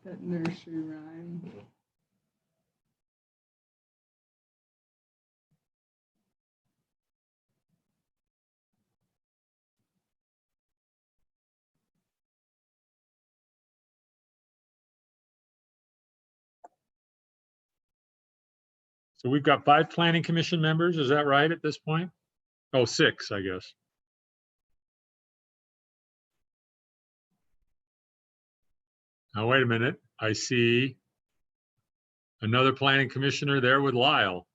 That nursery rhyme. So we've got 5 planning commission members. Is that right at this point? Oh, 6, I guess. Now, wait a minute. I see another planning commissioner there with Lyle.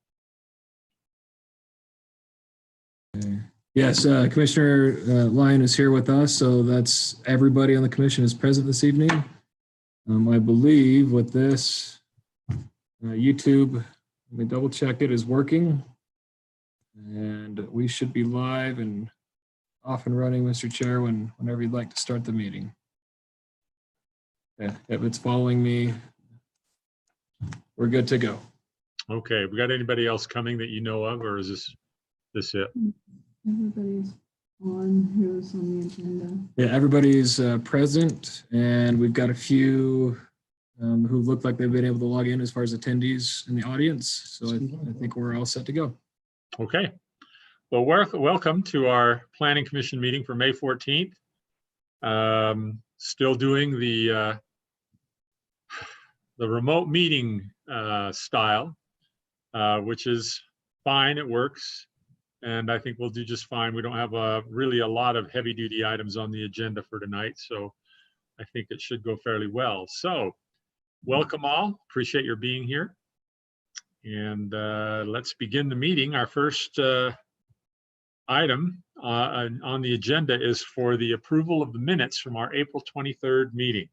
Yes, Commissioner Lyon is here with us, so that's everybody on the commission is present this evening. I believe with this YouTube, let me double check it, is working. And we should be live and off and running, Mr. Chair, whenever you'd like to start the meeting. Yeah, if it's following me, we're good to go. Okay, we got anybody else coming that you know of, or is this it? Everybody's on who's on the agenda. Yeah, everybody's present, and we've got a few who look like they've been able to log in as far as attendees in the audience. So I think we're all set to go. Okay. Well, welcome to our Planning Commission meeting for May 14th. Still doing the remote meeting style, which is fine. It works. And I think we'll do just fine. We don't have really a lot of heavy duty items on the agenda for tonight. So I think it should go fairly well. So welcome all. Appreciate your being here. And let's begin the meeting. Our first item on the agenda is for the approval of the minutes from our April 23rd meeting.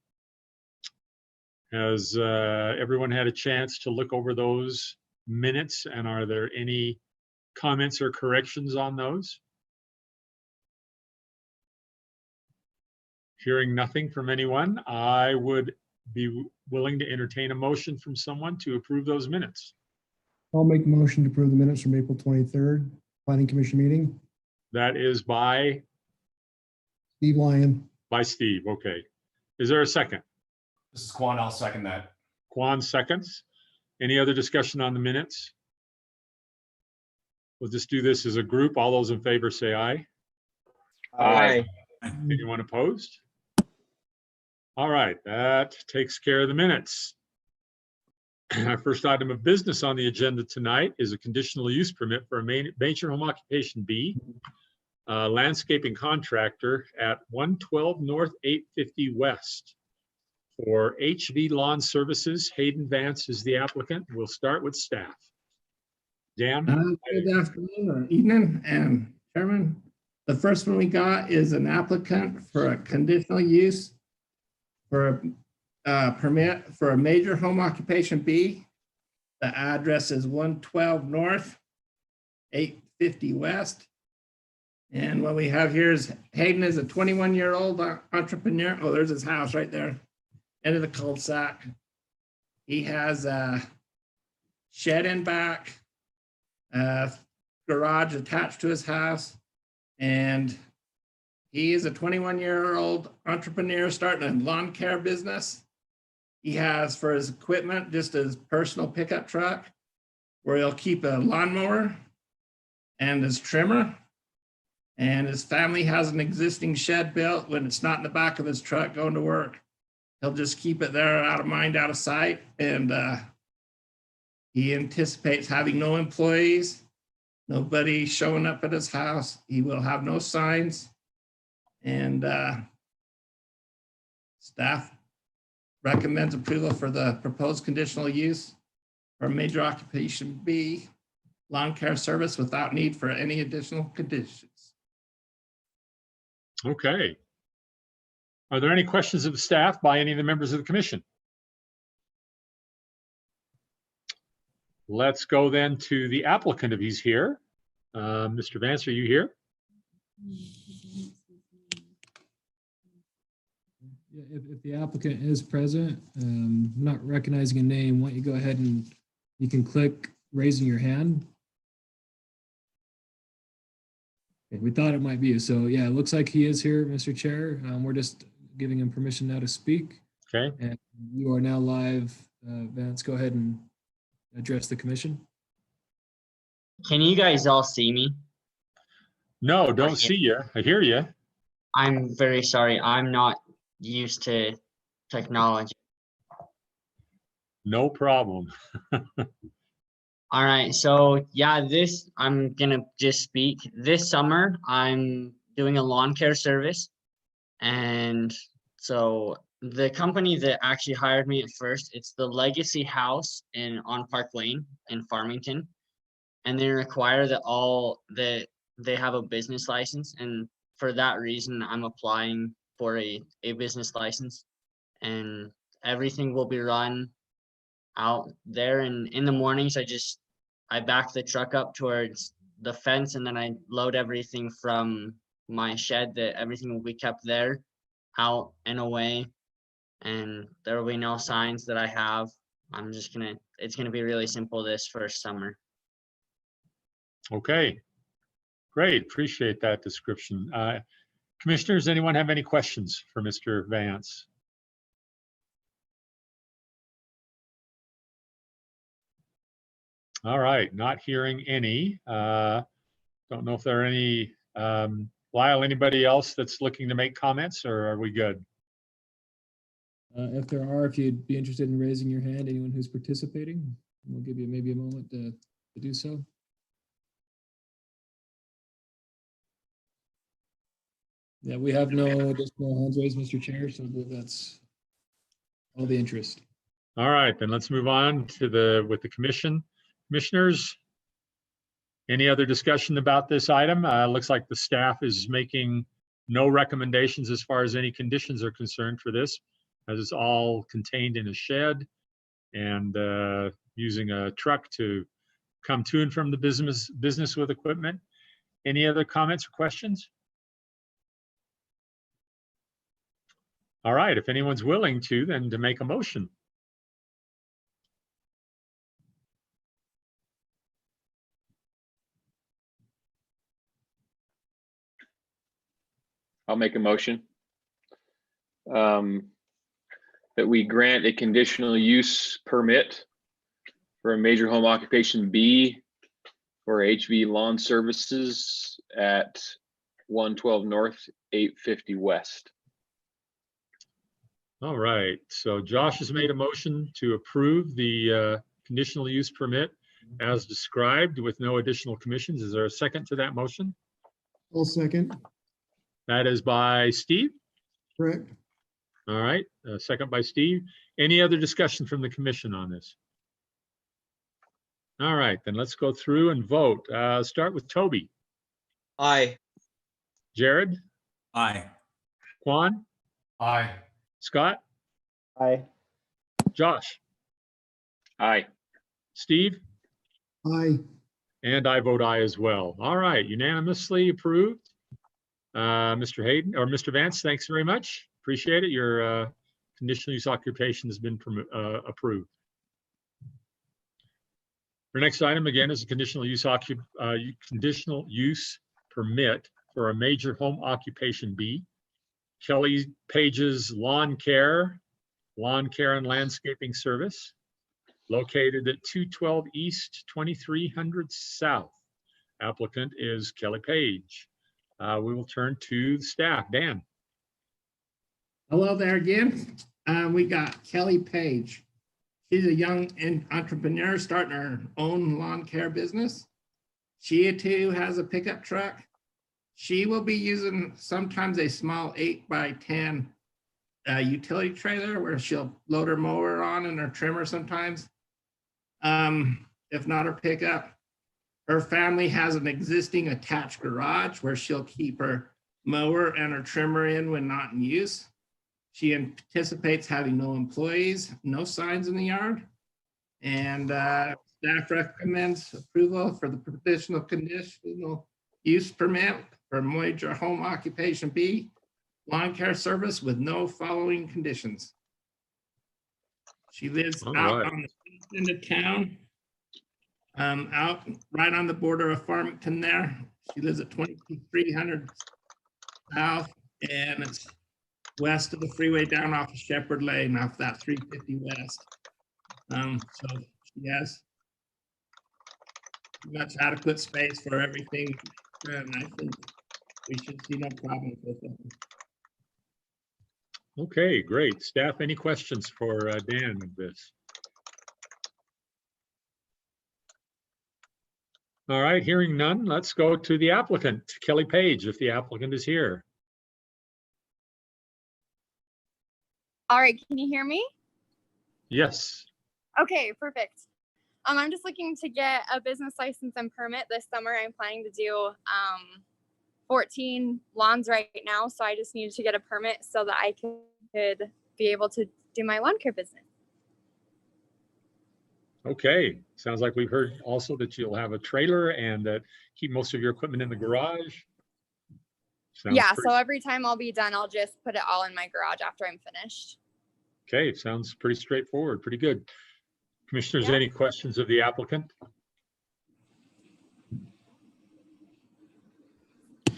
Has everyone had a chance to look over those minutes, and are there any comments or corrections on those? Hearing nothing from anyone, I would be willing to entertain a motion from someone to approve those minutes. I'll make a motion to approve the minutes from April 23rd, Planning Commission meeting. That is by Steve Lyon. Steve. Okay. Is there a second? This is Quan. I'll second that. Quan seconds. Any other discussion on the minutes? We'll just do this as a group. All those in favor say aye. Aye. Anyone opposed? All right, that takes care of the minutes. Our first item of business on the agenda tonight is a conditional use permit for a major home occupation B, landscaping contractor at 112 North 850 West. For HV Lawn Services, Hayden Vance is the applicant. We'll start with staff. Dan? Good afternoon or evening, and Chairman. The first one we got is an applicant for a conditional use for a permit for a major home occupation B. The address is 112 North, 850 West. And what we have here is Hayden is a 21-year-old entrepreneur. Oh, there's his house right there, end of the cul-de-sac. He has a shed in back, garage attached to his house, and he is a 21-year-old entrepreneur starting a lawn care business. He has for his equipment just his personal pickup truck where he'll keep a lawnmower and his trimmer, and his family has an existing shed built. When it's not in the back of his truck going to work, he'll just keep it there, out of mind, out of sight. And he anticipates having no employees, nobody showing up at his house. He will have no signs. And staff recommends approval for the proposed conditional use for major occupation B, lawn care service without need for any additional conditions. Okay. Are there any questions of the staff by any of the members of the commission? Let's go then to the applicant if he's here. Mr. Vance, are you here? If the applicant is present, not recognizing a name, why don't you go ahead and you can click raising your hand. Okay, we thought it might be you. So yeah, it looks like he is here, Mr. Chair. We're just giving him permission now to speak. Okay, And you are now live. Vance, go ahead and address the commission. Can you guys all see me? no, don't see you. I hear you. I'm very sorry. I'm not used to technology. No problem. All right. So yeah, I'm gonna just speak. This summer, I'm doing a lawn care service. And so the company that actually hired me at first, it's the Legacy House on Park Lane in Farmington. And they require that they have a business license. And for that reason, I'm applying for a business license, and everything will be run out there. And in the mornings, I back the truck up towards the fence, and then I load everything from my shed, that everything will be kept there, out and away. And there will be no signs that I have. It's gonna be really simple this first summer. Okay, great. Appreciate that description. Commissioners, anyone have any questions for Mr. Vance? All right, not hearing any. Don't know if there are any. Lyle, anybody else that's looking to make comments, or are we good? If there are, if you'd be interested in raising your hand, anyone who's participating, we'll give you maybe a moment to do so. Yeah, we have no additional hands raised, Mr. Chair, so that's all the interest. All right, then let's move on with the commission. Commissioners, any other discussion about this item? Looks like the staff is making no recommendations as far as any conditions are concerned for this, as it's all contained in a shed and using a truck to come to and from the business with equipment. Any other comments or questions? All right, if anyone's willing to, then to make a motion. I'll make a motion that we grant a conditional use permit for a major home occupation B for HV lawn services at 112 North, 850 West. All right, so Josh has made a motion to approve the conditional use permit as described with no additional commissions. Is there a second to that motion? I'll second. That is by Steve. Correct. All right, second by Steve. Any other discussion from the commission on this? All right, then let's go through and vote. Start with Toby. Aye. Jared, Aye. Quan, Aye. Scott, Aye. Josh, Aye. Steve, Aye. and I vote aye as well. All right, unanimously approved. Mr. Hayden or Mr. Vance, thanks very much. Appreciate it. Your conditional use occupation has been approved. Our next item again is a conditional use permit for a major home occupation B. Kelly Page's Lawn Care and Landscaping Service, located at 212 East, 2300 South. Applicant is Kelly Page. We will turn to the staff. Dan. Hello there again. We got Kelly Page. She's a young entrepreneur starting her own lawn care business. She too has a pickup truck. She will be using sometimes a small 8x10 utility trailer where she'll load her mower on and her trimmer sometimes. If not her pickup. Her family has an existing attached garage where she'll keep her mower and her trimmer in when not in use. She anticipates having no employees, no signs in the yard. And staff recommends approval for the conditional use permit for major home occupation B, lawn care service with no following conditions. She lives All out right. on the east end of town, out right on the border of Farmington there. She lives at 2300 South, and it's west of the freeway down off of Shepherd Lane off that 350 west. So she has much adequate space for everything, and I think we should see no problems with it. Okay, great. Staff, any questions for Dan of this? All right, hearing none, let's go to the applicant, Kelly Page, if the applicant is here. All right, can you hear me? Yes. Okay, perfect. I'm just looking to get a business license and permit this summer. I'm planning to do 14 lawns right now, so I just needed to get a permit so that I could be able to do my lawn care business. Okay, sounds like we've heard also that you'll have a trailer and that keep most of your equipment in the garage. Sounds Yeah, pretty- so every time I'll be done, I'll just put it all in my garage after I'm finished. Okay, sounds pretty straightforward, pretty good. Commissioners, Yeah. any questions of the applicant?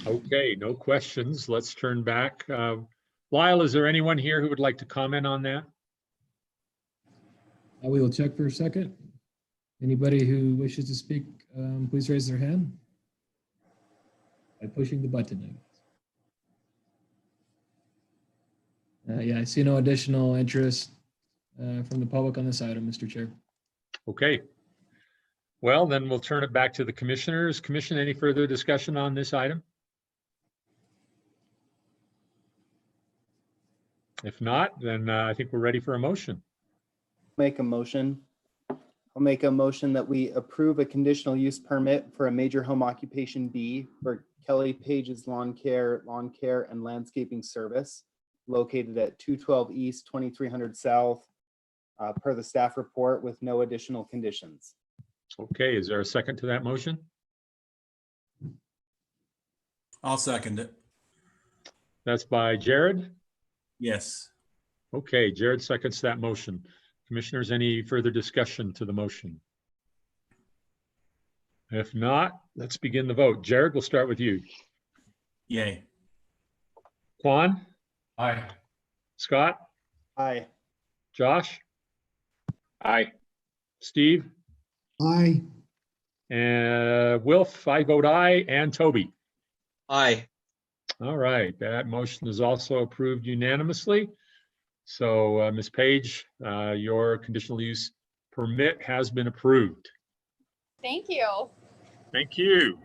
Okay, no questions. Let's turn back. Lyle, is there anyone here who would like to comment on that? We will check for a second. Anybody who wishes to speak, please raise their hand by pushing the button. Yeah, I see no additional interest from the public on this item, Mr. Chair. Okay. Well, then we'll turn it back to the commissioners. Commission, any further discussion on this item? If not, then I think we're ready for a motion. Make a motion. I'll make a motion that we approve a conditional use permit for a major home occupation B for Kelly Page's lawn care and landscaping service located at 212 East, 2300 South, per the staff report with no additional conditions. Okay, is there a second to that motion? I'll second it. That's by Jared. Yes. Okay, Jared seconds that motion. Commissioners, any further discussion to the motion? If not, let's begin the vote. Jared, we'll start with you. Yay. Quan, Aye. Scott, Aye. Josh, Aye. Steve, Aye. and Wilf, I vote aye, and Toby. Aye. All right, that motion is also approved unanimously. So, Ms. Page, your conditional use permit has been approved. Thank you. Thank you.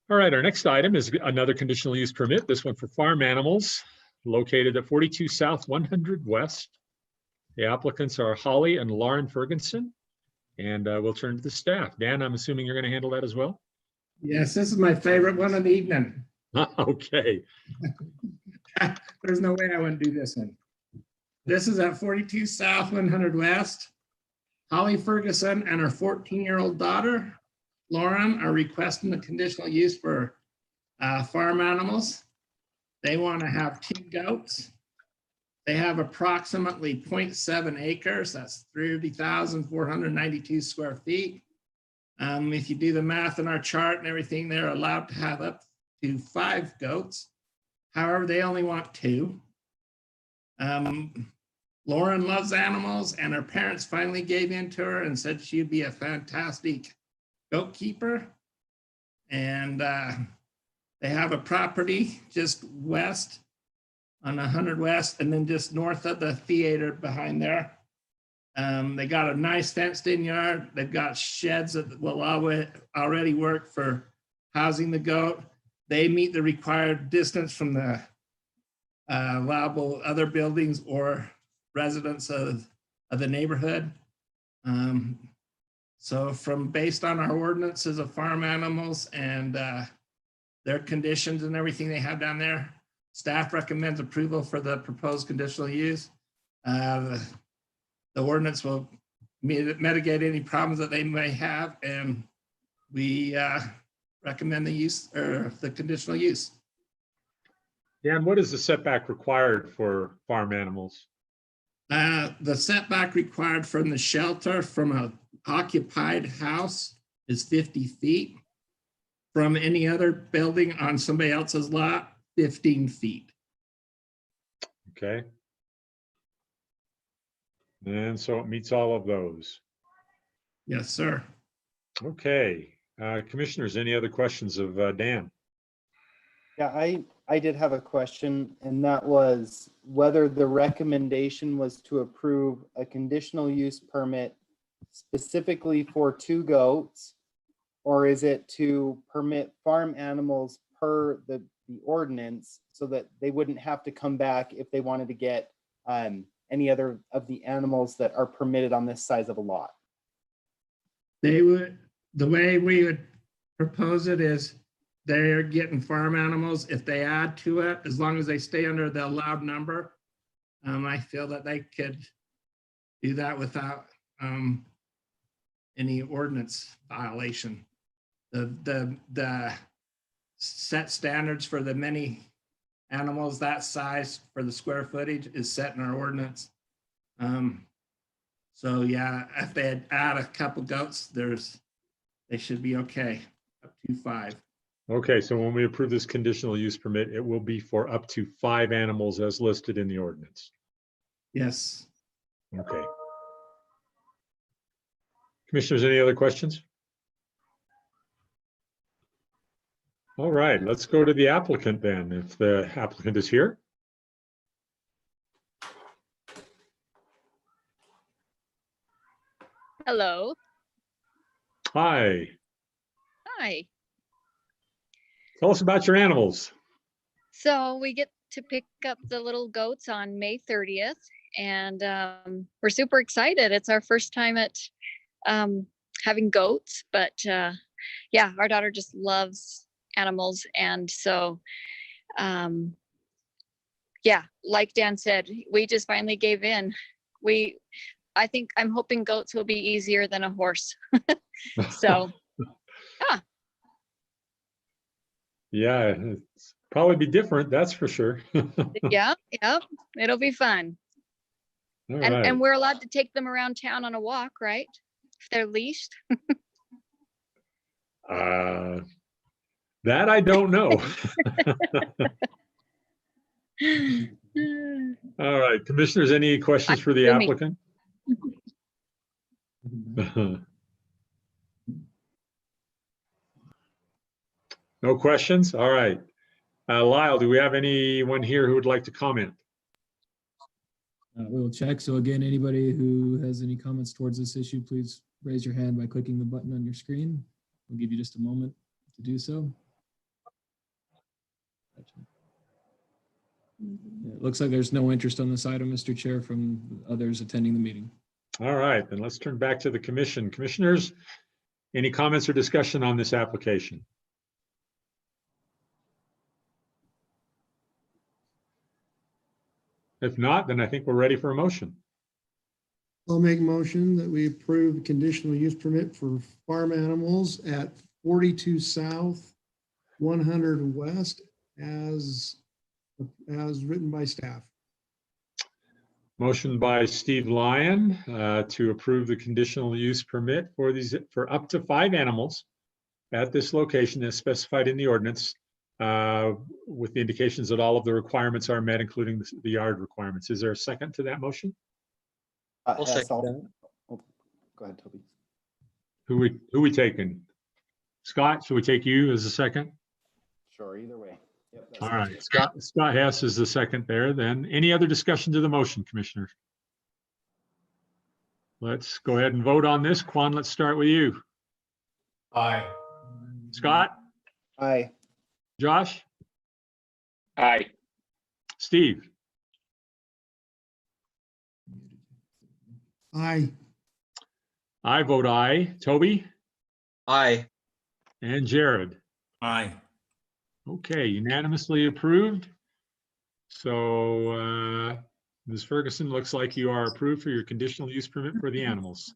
All right, our next item is another conditional use permit, this one for farm animals located at 42 South 100 West. The applicants are Holly and Lauren Ferguson, and we'll turn to the staff. Dan, I'm assuming you're going to handle that as well? Yes, this is my favorite one of the evening. Okay. There's no way I wouldn't do this one. This is at 42 South 100 West. Holly Ferguson and her 14-year-old daughter, Lauren, are requesting the conditional use for farm animals. They want to have 2 goats. They have approximately 0.7 acres. That's 30,492 square feet. If you do the math in our chart and everything, they're allowed to have up to 5 goats. However, they only want 2. Lauren loves animals, and her parents finally gave in to her and said she'd be a fantastic goat keeper. And they have a property just west on 100 West, and then just north of the theater behind there. They got a nice fenced in yard. They've got sheds that will already work for housing the goat. They meet the required distance from the allowable other buildings or residents of the neighborhood. So based on our ordinances of farm animals and their conditions and everything they have down there, staff recommends approval for the proposed conditional use. The ordinance will mitigate any problems that they may have, and we recommend the use or the conditional use. Dan, what is the setback required for farm animals? The setback required from the shelter from an occupied house is 50 feet. from any other building on somebody else's lot, 15 feet. Okay. And so it meets all of those. Yes, sir. Okay. Commissioners, any other questions of Dan? Yeah, I did have a question, and that was whether the recommendation was to approve a conditional use permit specifically for 2 goats, or is it to permit farm animals per the ordinance so that they wouldn't have to come back if they wanted to get any other of the animals that are permitted on this size of a lot? They would, the way we would propose it is they're getting farm animals. If they add to it, as long as they stay under the allowed number, I feel that they could do that without any ordinance violation. The set standards for the many animals that size for the square footage is set in our ordinance. So yeah, if they add a couple goats, they should be okay, up to 5. Okay, so when we approve this conditional use permit, it will be for up to 5 animals as listed in the ordinance. Yes. Okay. Commissioners, any other questions? All right, let's go to the applicant then, if the applicant is here. Hello. Hi, Hi. tell us about your animals. So we get to pick up the little goats on May 30th, and we're super excited. It's our first time at having goats, but yeah, our daughter just loves animals. And so, yeah, like Dan said, we just finally gave in. I'm hoping goats will be easier than a horse. So, yeah. Yeah, it's probably be different, that's for sure. Yeah, it'll be fun. All And right. we're allowed to take them around town on a walk, right? If they're leashed. That I don't know. All right, commissioners, any questions for the assuming. applicant? No questions? All right. Lyle, do we have anyone here who would like to comment? We will check. So again, anybody who has any comments towards this issue, please raise your hand by clicking the button on your screen. We'll give you just a moment to do so. It looks like there's no interest on this item, Mr. Chair, from others attending the meeting. All right, then let's turn back to the commission. Commissioners, any comments or discussion on this application? If not, then I think we're ready for a motion. I'll make a motion that we approve the conditional use permit for farm animals at 42 South, 100 West as written by staff. Motion by Steve Lyon to approve the conditional use permit for up to 5 animals at this location as specified in the ordinance, with the indications that all of the requirements are met, including the yard requirements. Is there a second to that motion? Yes, second oh, go ahead, Toby. Who we taking? Scott, should we take you as a second? Sure, either way. Yep, that's All fine. right, Scott Hess is the second there. Then any other discussion to the motion, commissioners? Let's go ahead and vote on this. Quan, let's start with you. Aye. Scott, Aye. Josh, Aye. Steve, Aye. I vote aye. Toby Aye. and Jared. Aye. Okay, unanimously approved. So Ms. Ferguson, looks like you are approved for your conditional use permit for the animals.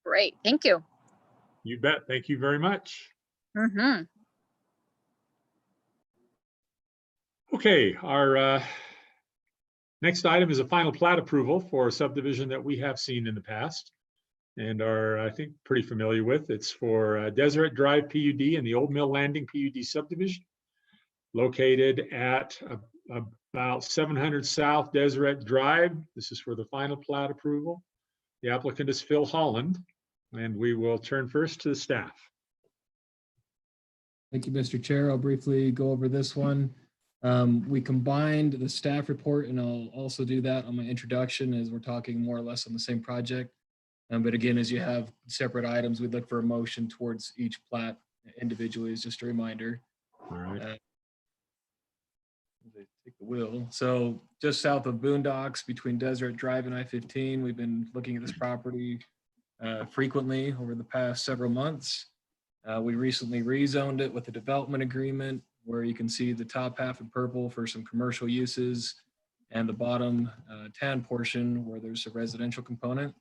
Great, thank you. You bet. Thank you very much. Mm-hmm. Okay, our next item is a final plat approval for a subdivision that we have seen in the past. and are, I think, pretty familiar with. It's for Deseret Drive PUD and the Old Mill Landing PUD subdivision, located at about 700 South Deseret Drive. This is for the final plat approval. The applicant is Phil Holland, and we will turn first to the staff. Thank you, Mr. Chair. I'll briefly go over this one. We combined the staff report, and I'll also do that on my introduction as we're talking more or less on the same project. But again, as you have separate items, we'd look for a motion towards each plat individually, is just a reminder. All right. Take the wheel. So just south of Boondocks between Deseret Drive and I-15, we've been looking at this property frequently over the past several months. We recently rezoned it with a development agreement where you can see the top half in purple for some commercial uses and the bottom tan portion where there's a residential component.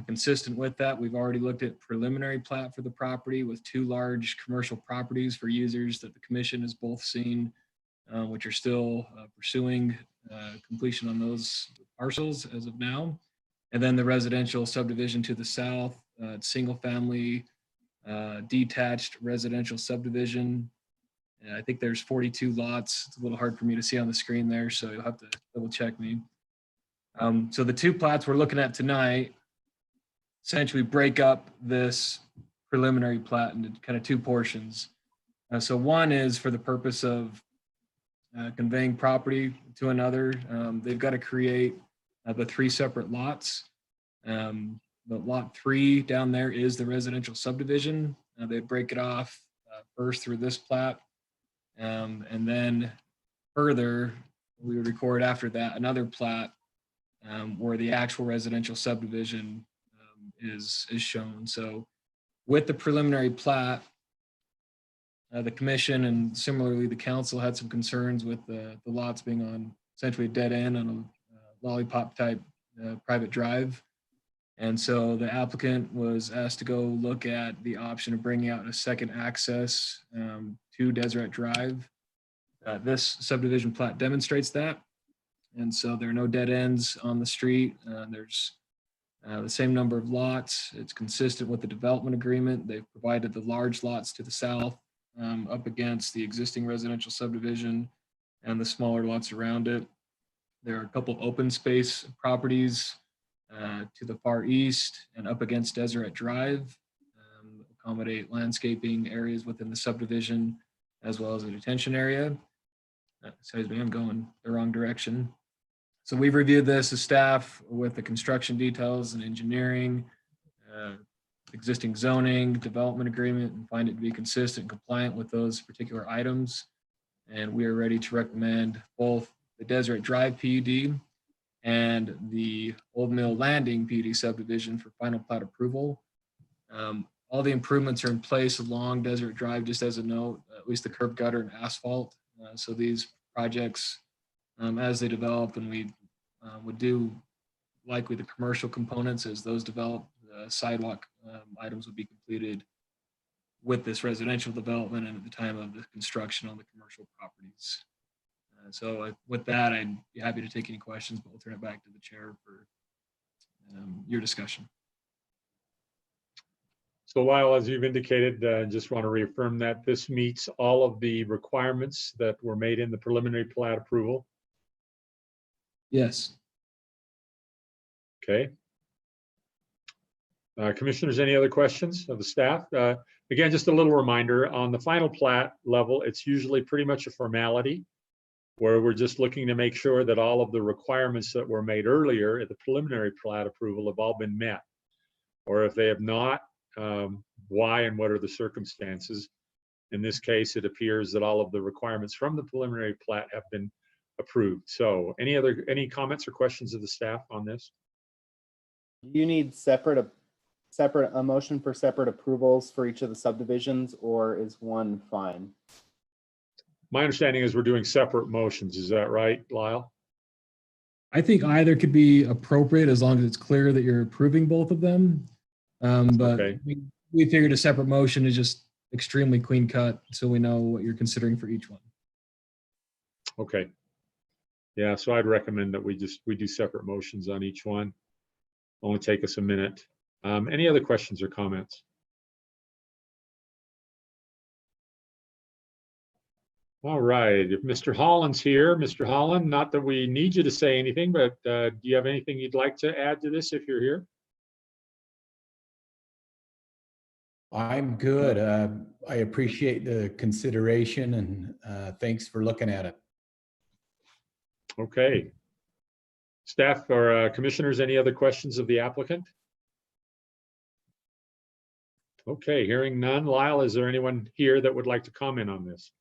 Consistent with that, we've already looked at preliminary plat for the property with 2 large commercial properties for users that the commission has both seen, which are still pursuing completion on those parcels as of now. And then the residential subdivision to the south, single family detached residential subdivision. I think there's 42 lots. It's a little hard for me to see on the screen there, so you'll have to double check me. So the 2 plats we're looking at tonight essentially break up this preliminary plat into kind of 2 portions. So one is for the purpose of conveying property to another. They've got to create the 3 separate lots. But lot 3 down there is the residential subdivision. They break it off first through this plat. And then further, we would record after that another plat where the actual residential subdivision is shown. So with the preliminary plat, the commission and similarly the council had some concerns with the lots being on essentially a dead end on a lollipop type private drive. And so the applicant was asked to go look at the option of bringing out a second access to Deseret Drive. This subdivision plat demonstrates that. And so there are no dead ends on the street. There's the same number of lots. It's consistent with the development agreement. They've provided the large lots to the south up against the existing residential subdivision and the smaller lots around it. There are a couple of open space properties to the far east and up against Deseret Drive, accommodate landscaping areas within the subdivision as well as a detention area. Excuse me, I'm going the wrong direction. So we've reviewed this as staff with the construction details and engineering, existing zoning, development agreement, and find it to be consistent and compliant with those particular items. And we are ready to recommend both the Deseret Drive PUD and the Old Mill Landing PUD subdivision for final plat approval. All the improvements are in place along Deseret Drive, just as a note, at least the curb gutter and asphalt. So these projects, as they develop, and we would do likely the commercial components as those develop, the sidewalk items would be completed with this residential development and at the time of the construction on the commercial properties. So with that, I'd be happy to take any questions, but we'll turn it back to the chair for your discussion. So Lyle, as you've indicated, just want to reaffirm that this meets all of the requirements that were made in the preliminary plat approval. Yes. Okay. Commissioners, any other questions of the staff? Again, just a little reminder, on the final plat level, it's usually pretty much a formality where we're just looking to make sure that all of the requirements that were made earlier at the preliminary plat approval have all been met. Or if they have not, why and what are the circumstances? In this case, it appears that all of the requirements from the preliminary plat have been approved. So any comments or questions of the staff on this? Do you need a motion for separate approvals for each of the subdivisions, or is one fine? My understanding is we're doing separate motions. Is that right, Lyle? I think either could be appropriate as long as it's clear that you're approving both of them. But Okay. we figured a separate motion is just extremely clean cut, so we know what you're considering for each one. Okay. Yeah, so I'd recommend that we do separate motions on each one. Only take us a minute. Any other questions or comments? All right, if Mr. Holland's here, Mr. Holland, not that we need you to say anything, but do you have anything you'd like to add to this if you're here? I'm good. I appreciate the consideration and thanks for looking at it. Okay. Staff or commissioners, any other questions of the applicant? Okay, hearing none. Lyle, is there anyone here that would like to comment on this?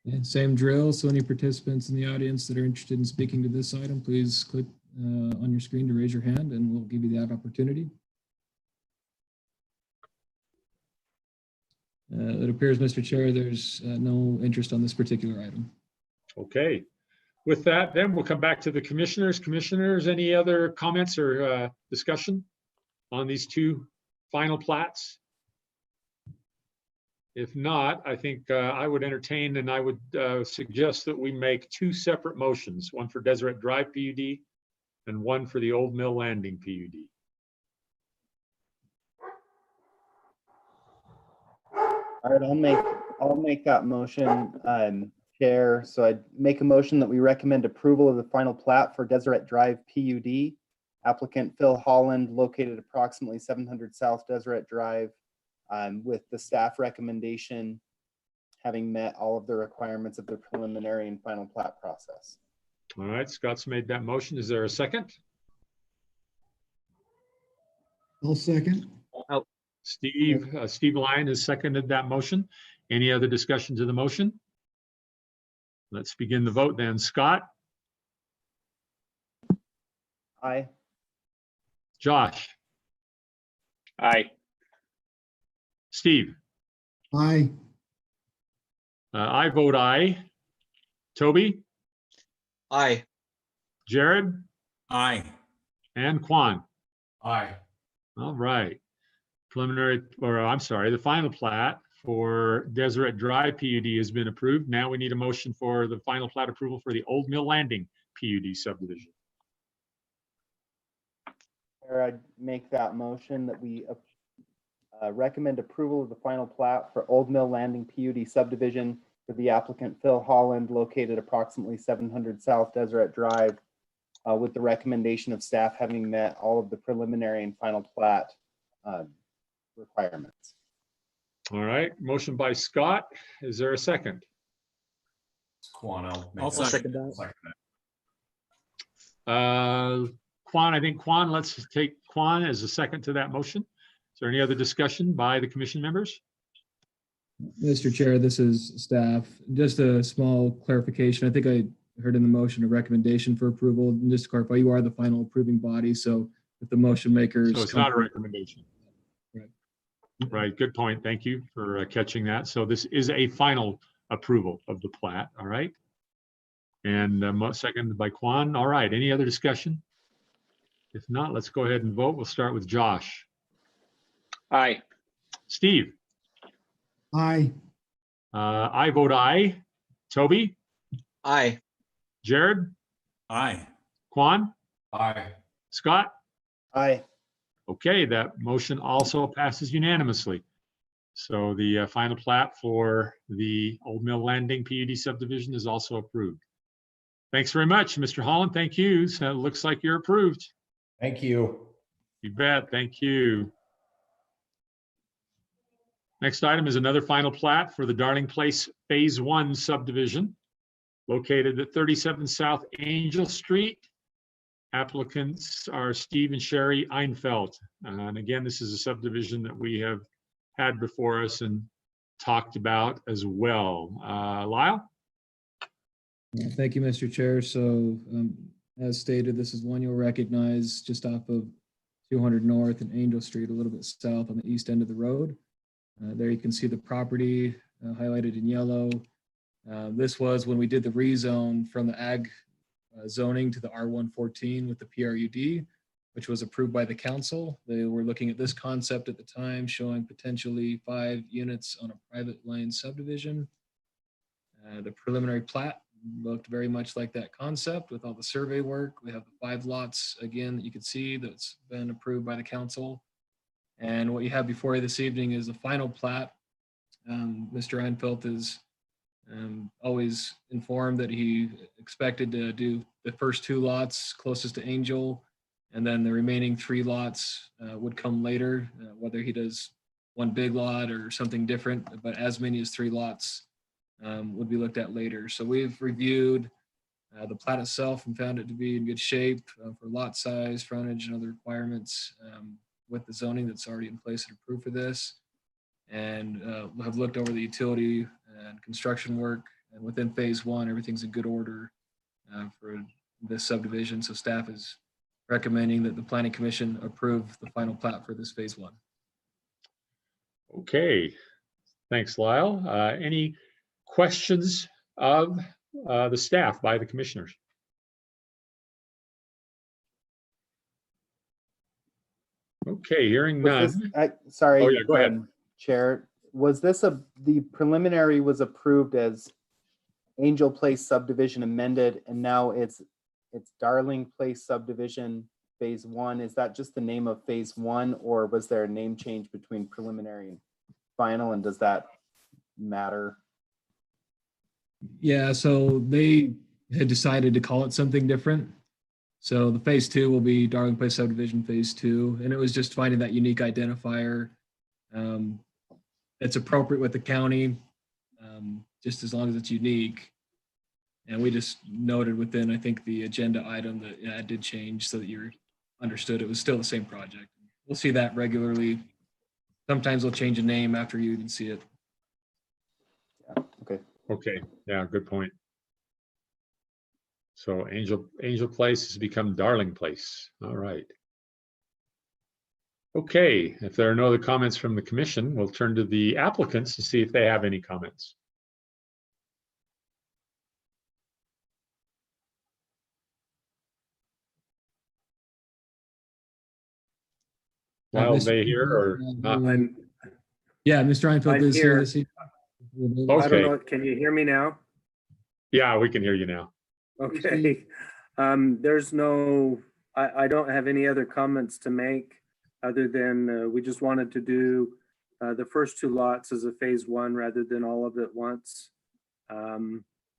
And same drill. So any participants in the audience that are interested in speaking to this item, please click on your screen to raise your hand and we'll give you that opportunity. It appears, Mr. Chair, there's no interest on this particular item. Okay. With that, then we'll come back to the commissioners. Commissioners, any other comments or discussion on these two final plats? If not, I think I would entertain and I would suggest that we make two separate motions, one for Deseret Drive PUD and one for the Old Mill Landing PUD. All right, I'll make that motion, Chair. So I'd make a motion that we recommend approval of the final plat for Deseret Drive PUD. Applicant Phil Holland, located approximately 700 South Deseret Drive, with the staff recommendation having met all of the requirements of the preliminary and final plat process. All right, Scott's made that motion. Is there a second? I'll second. Steve Lyon has seconded that motion. Any other discussion to the motion? Let's begin the vote then. Scott? Aye. Josh? Aye. Steve? Aye. I vote aye. Toby? Aye. Jared? Aye. And Quan? Aye. All right. Preliminary, or I'm sorry, the final plat for Deseret Drive PUD has been approved. Now we need a motion for the final plat approval for the Old Mill Landing PUD subdivision. Chair, I'd make that motion that we recommend approval of the final plat for Old Mill Landing PUD subdivision for the applicant Phil Holland, located approximately 700 South Deseret Drive, with the recommendation of staff having met all of the preliminary and final plat requirements. All right, motion by Scott. Is there a second? It's Quan. I'll second that. Quan, I think Quan, let's take Quan as a second to that motion. Is there any other discussion by the commission members? Mr. Chair, this is staff. Just a small clarification. I think I heard in the motion a recommendation for approval. And just to clarify, you are the final approving body. So if the motion makers. So it's not a recommendation. Right. Right, good point. Thank you for catching that. So this is a final approval of the plat, all right? And seconded by Quan. All right, any other discussion? If not, let's go ahead and vote. We'll start with Josh. Aye. Steve? Aye. I vote aye. Toby? Aye. Jared? Aye. Quan? Aye. Scott? Aye. Okay, that motion also passes unanimously. So the final plat for the Old Mill Landing PUD subdivision is also approved. Thanks very much, Mr. Holland. Thank you. So it looks like you're approved. Thank you. You bet. Thank you. Next item is another final plat for the Darling Place Phase 1 subdivision located at 37 South Angel Street. Applicants are Steve and Sherry Einfeld. And again, this is a subdivision that we have had before us and talked about as well. Lyle? Thank you, Mr. Chair. So as stated, this is one you'll recognize just off of 200 North and Angel Street, a little bit south on the east end of the road. There you can see the property highlighted in yellow. This was when we did the rezone from the ag zoning to the R114 with the PRUD, which was approved by the council. They were looking at this concept at the time, showing potentially 5 units on a private lane subdivision. The preliminary plat looked very much like that concept with all the survey work. We have the 5 lots again that you can see that's been approved by the council. And what you have before you this evening is the final plat. Mr. Untitled is always informed that he expected to do the first 2 lots closest to Angel, and then the remaining 3 lots would come later, whether he does one big lot or something different, but as many as 3 lots would be looked at later. So we've reviewed the plat itself and found it to be in good shape for lot size, frontage, and other requirements with the zoning that's already in place and approved for this. And have looked over the utility and construction work, and within phase 1, everything's in good order for this subdivision. So staff is recommending that the planning commission approve the final plat for this phase 1. Okay, thanks, Lyle. Any questions of the staff by the commissioners? Okay, hearing none. Sorry. Oh, yeah, go ahead. Chair, was this the preliminary was approved as Angel Place subdivision amended, and now it's Darling Place subdivision phase 1. Is that just the name of phase 1, or was there a name change between preliminary and final, and does that matter? Yeah, so they had decided to call it something different. So the phase 2 will be Darling Place subdivision phase 2, and it was just finding that unique identifier. It's appropriate with the county, just as long as it's unique. And we just noted within, I think, the agenda item that it did change so that you understood it was still the same project. We'll see that regularly. Sometimes they'll change a name after you even see it. Yeah, okay. Okay, yeah, good point. So Angel Place has become Darling Place. All right. Okay, if there are no other comments from the commission, we'll turn to the applicants to see if they have any comments. While they here or not? Yeah, Mr. Einfeld is here this evening. I don't know, can you hear me now? Yeah, we can hear you now. Okay. There's no, I don't have any other comments to make other than we just wanted to do the first 2 lots as a phase 1 rather than all of it once.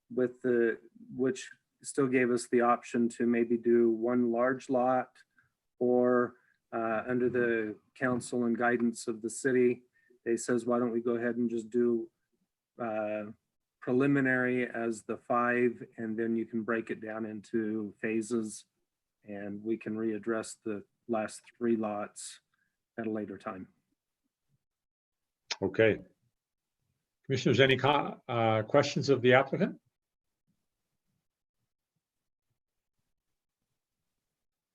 Which still gave us the option to maybe do 1 large lot, or under the council and guidance of the city, they says, why don't we go ahead and just do preliminary as the 5, and then you can break it down into phases, and we can readdress the last 3 lots at a later time. Okay. Commissioners, any questions of the applicant?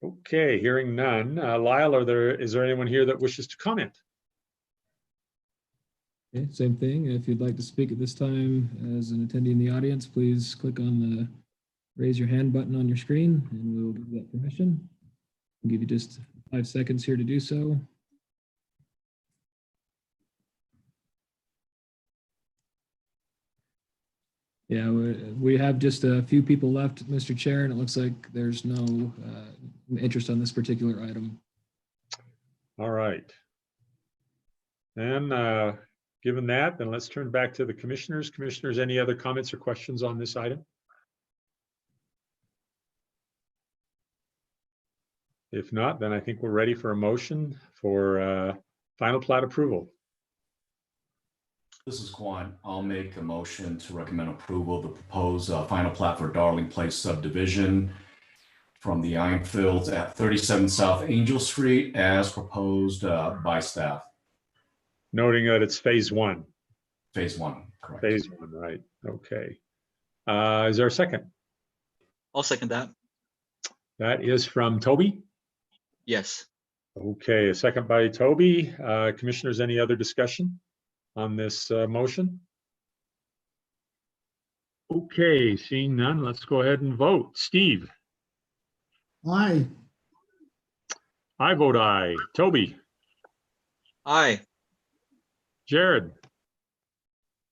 Okay, hearing none. Lyle, is there anyone here that wishes to comment? Okay, same thing. If you'd like to speak at this time as an attendee in the audience, please click on the raise your hand button on your screen and we'll give that permission. I'll give you just 5 seconds here to do so. Yeah, we have just a few people left, Mr. Chair, and it looks like there's no interest on this particular item. All right. And given that, then let's turn back to the commissioners. Commissioners, any other comments or questions on this item? If not, then I think we're ready for a motion for final plat approval. This is Quan. I'll make a motion to recommend approval of the proposed final plat for Darling Place subdivision from the Untitled at 37 South Angel Street as proposed by staff. Noting that it's phase 1. Phase 1, correct. Phase 1, right. Okay. Is there a second? I'll second that. That is from Toby? Yes. Okay, a second by Toby. Commissioners, any other discussion on this motion? Okay, seeing none, let's go ahead and vote. Steve? Aye. I vote aye. Toby? Aye. Jared?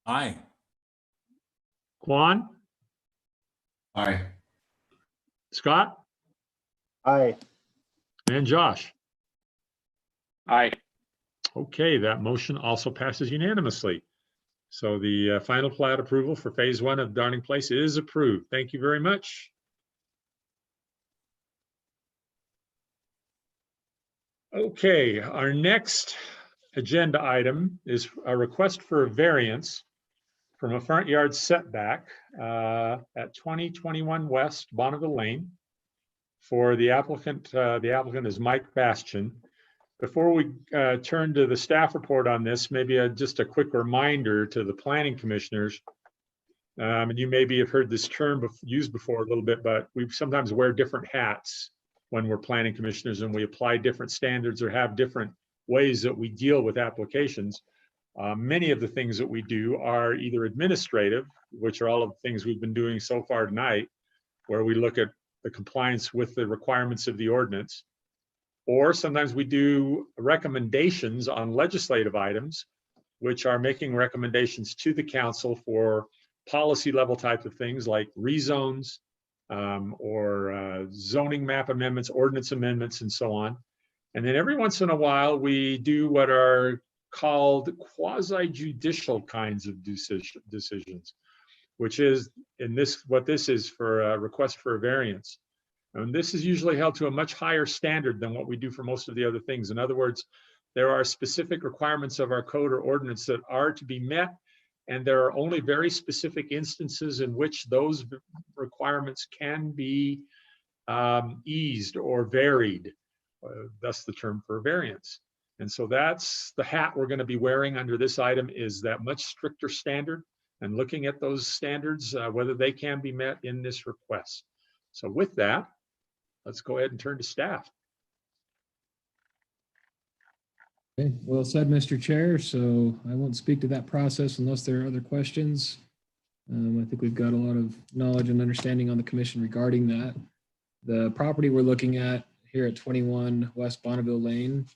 Aye. Quan? Aye. Scott, Aye. and Josh. Aye. Okay, that motion also passes unanimously. So the final plat approval for phase 1 of Darling Place is approved. Thank you very much. Okay, our next agenda item is a request for a variance from a front yard setback at 2021 West Bonneville Lane for the applicant. The applicant is Mike Bastian. Before we turn to the staff report on this, maybe just a quick reminder to the planning commissioners. And you maybe have heard this term used before a little bit, but we sometimes wear different hats when we're planning commissioners and we apply different standards or have different ways that we deal with applications. Many of the things that we do are either administrative, which are all of the things we've been doing so far tonight, where we look at the compliance with the requirements of the ordinance. Or sometimes we do recommendations on legislative items, which are making recommendations to the council for policy level type of things like rezones or zoning map amendments, ordinance amendments, and so on. And then every once in a while, we do what are called quasi-judicial kinds of decisions, which is what this is for a request for a variance. And this is usually held to a much higher standard than what we do for most of the other things. In other words, there are specific requirements of our code or ordinance that are to be met, and there are only very specific instances in which those requirements can be eased or varied. Thus the term for variance. And so that's the hat we're going to be wearing under this item, is that much stricter standard, and looking at those standards, whether they can be met in this request. So with that, let's go ahead and turn to staff. Okay, well said, Mr. Chair. So I won't speak to that process unless there are other questions. I think we've got a lot of knowledge and understanding on the commission regarding that. The property we're looking at here at 21 West Bonneville Lane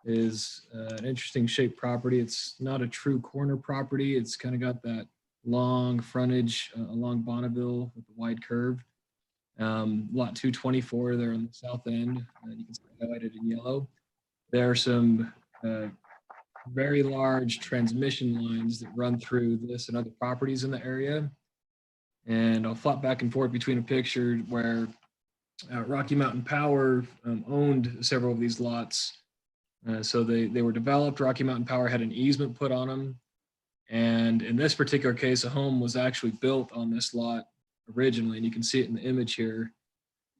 is an interesting shaped property. It's not a true corner property. It's kind of got that long frontage along Bonneville with the wide curve. Lot 224 there on the south end, you can see it highlighted in yellow. There are some very large transmission lines that run through this and other properties in the area. And I'll flop back and forth between a picture where Rocky Mountain Power owned several of these lots. So they were developed. Rocky Mountain Power had an easement put on them. And in this particular case, a home was actually built on this lot originally, and you can see it in the image here,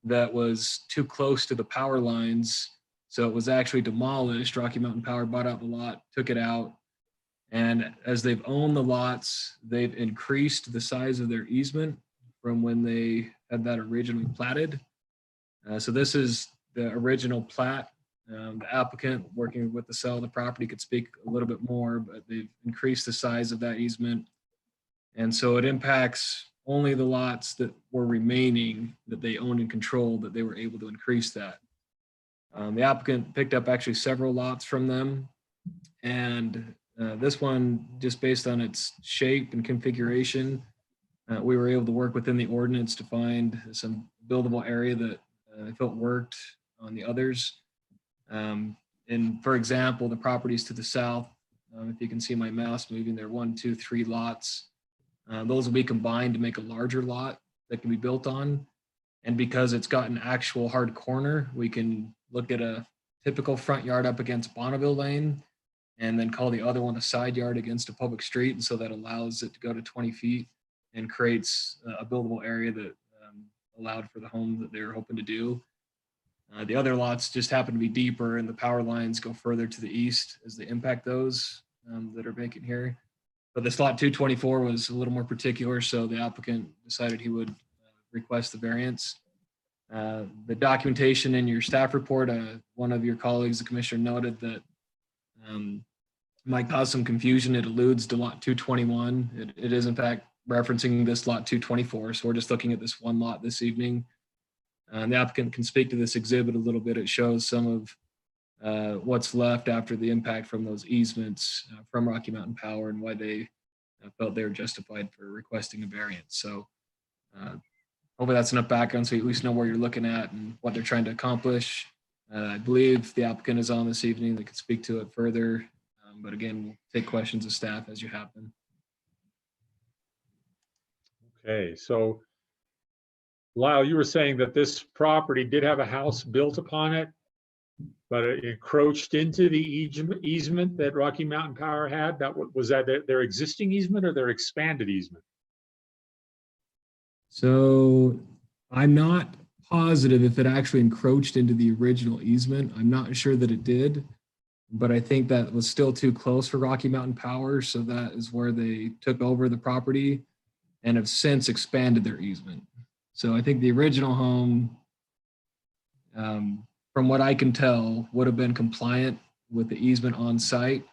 that was too close to the power lines. So it was actually demolished. Rocky Mountain Power bought out the lot, took it out. And as they've owned the lots, they've increased the size of their easement from when they had that originally platted. So this is the original plat. The applicant working with the sale of the property could speak a little bit more, but they've increased the size of that easement. And so it impacts only the lots that were remaining that they owned and controlled, that they were able to increase that. The applicant picked up actually several lots from them. And this one, just based on its shape and configuration, we were able to work within the ordinance to find some buildable area that I felt worked on the others. And for example, the properties to the south, if you can see my mouse moving there, 1, 2, 3 lots. Those will be combined to make a larger lot that can be built on. And because it's got an actual hard corner, we can look at a typical front yard up against Bonneville Lane and then call the other one a side yard against a public street. And so that allows it to go to 20 feet and creates a buildable area that allowed for the home that they were hoping to do. The other lots just happen to be deeper, and the power lines go further to the east as they impact those that are vacant here. But this lot 224 was a little more particular, so the applicant decided he would request the variance. The documentation in your staff report, one of your colleagues, the commissioner, noted that might cause some confusion. It alludes to lot 221. It is in fact referencing this lot 224. So we're just looking at this one lot this evening. The applicant can speak to this exhibit a little bit. It shows some of what's left after the impact from those easements from Rocky Mountain Power and why they felt they were justified for requesting a variance. So hopefully that's enough background so you at least know where you're looking at and what they're trying to accomplish. I believe the applicant is on this evening. They could speak to it further. But again, we'll take questions of staff as you have them. Okay, so Lyle, you were saying that this property did have a house built upon it, but it encroached into the easement that Rocky Mountain Power had. Was that their existing easement or their expanded easement? So I'm not positive if it actually encroached into the original easement. I'm not sure that it did, but I think that was still too close for Rocky Mountain Power. So that is where they took over the property and have since expanded their easement. So I think the original home, from what I can tell, would have been compliant with the easement on site,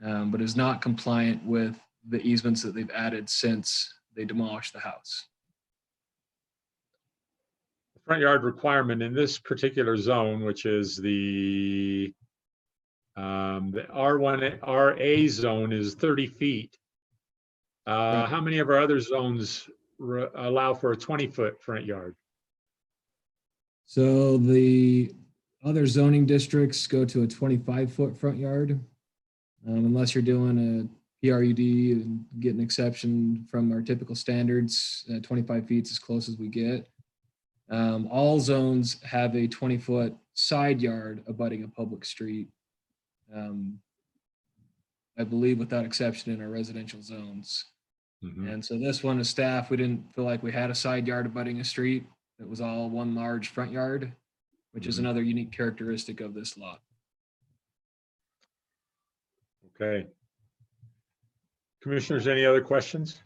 but is not compliant with the easements that they've added since they demolished the house. The front yard requirement in this particular zone, which is the R1 RA zone, is 30 feet. How many of our other zones allow for a 20-foot front yard? So the other zoning districts go to a 25-foot front yard, unless you're doing a PRUD and get an exception from our typical standards. 25 feet is as close as we get. All zones have a 20-foot side yard abutting a public street. I believe without exception in our residential zones. And so this one, as staff, we didn't feel like we had a side yard abutting a street. It was all one large front yard, which is another unique characteristic of this lot. Okay. Commissioners, any other questions?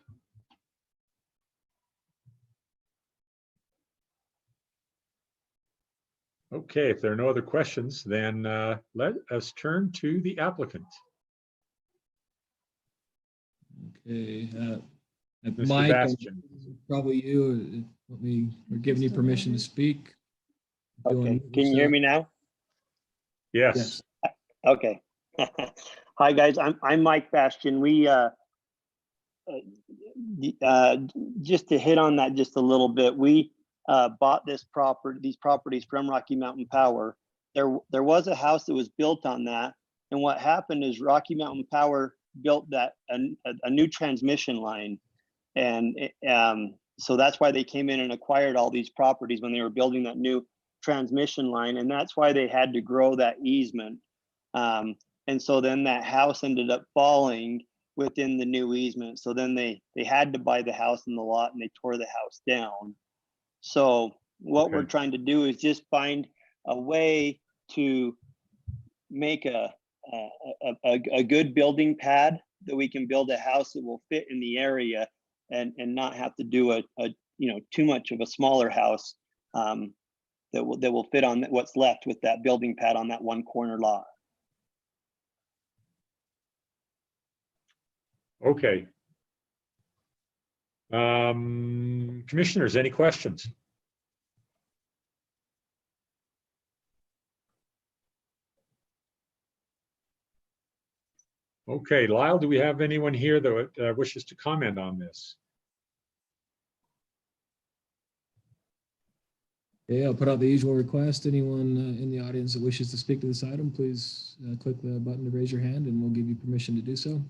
Okay, if there are no other questions, then let us turn to the applicant. Okay, Mr. Mike, Bastian. probably you. We're giving you permission to speak. Okay, can you hear me now? Yes. Okay. Hi, guys. I'm Mike Bastian. We just to hit on that just a little bit, we bought these properties from Rocky Mountain Power. There was a house that was built on that, and what happened is Rocky Mountain Power built that a new transmission line, and so that's why they came in and acquired all these properties when they were building that new transmission line, and that's why they had to grow that easement. And so then that house ended up falling within the new easement. So then they had to buy the house and the lot, and they tore the house down. So what we're trying to do is just find a way to make a good building pad that we can build a house that will fit in the area, and not have to do a too much of a smaller house that will fit on what's left with that building pad on that one corner lot. Okay. Commissioners, any questions? Okay, Lyle, do we have anyone here that wishes to comment on this? Okay, I'll put out the usual request. Anyone in the audience that wishes to speak to this item, please click the button to raise your hand and we'll give you permission to do so.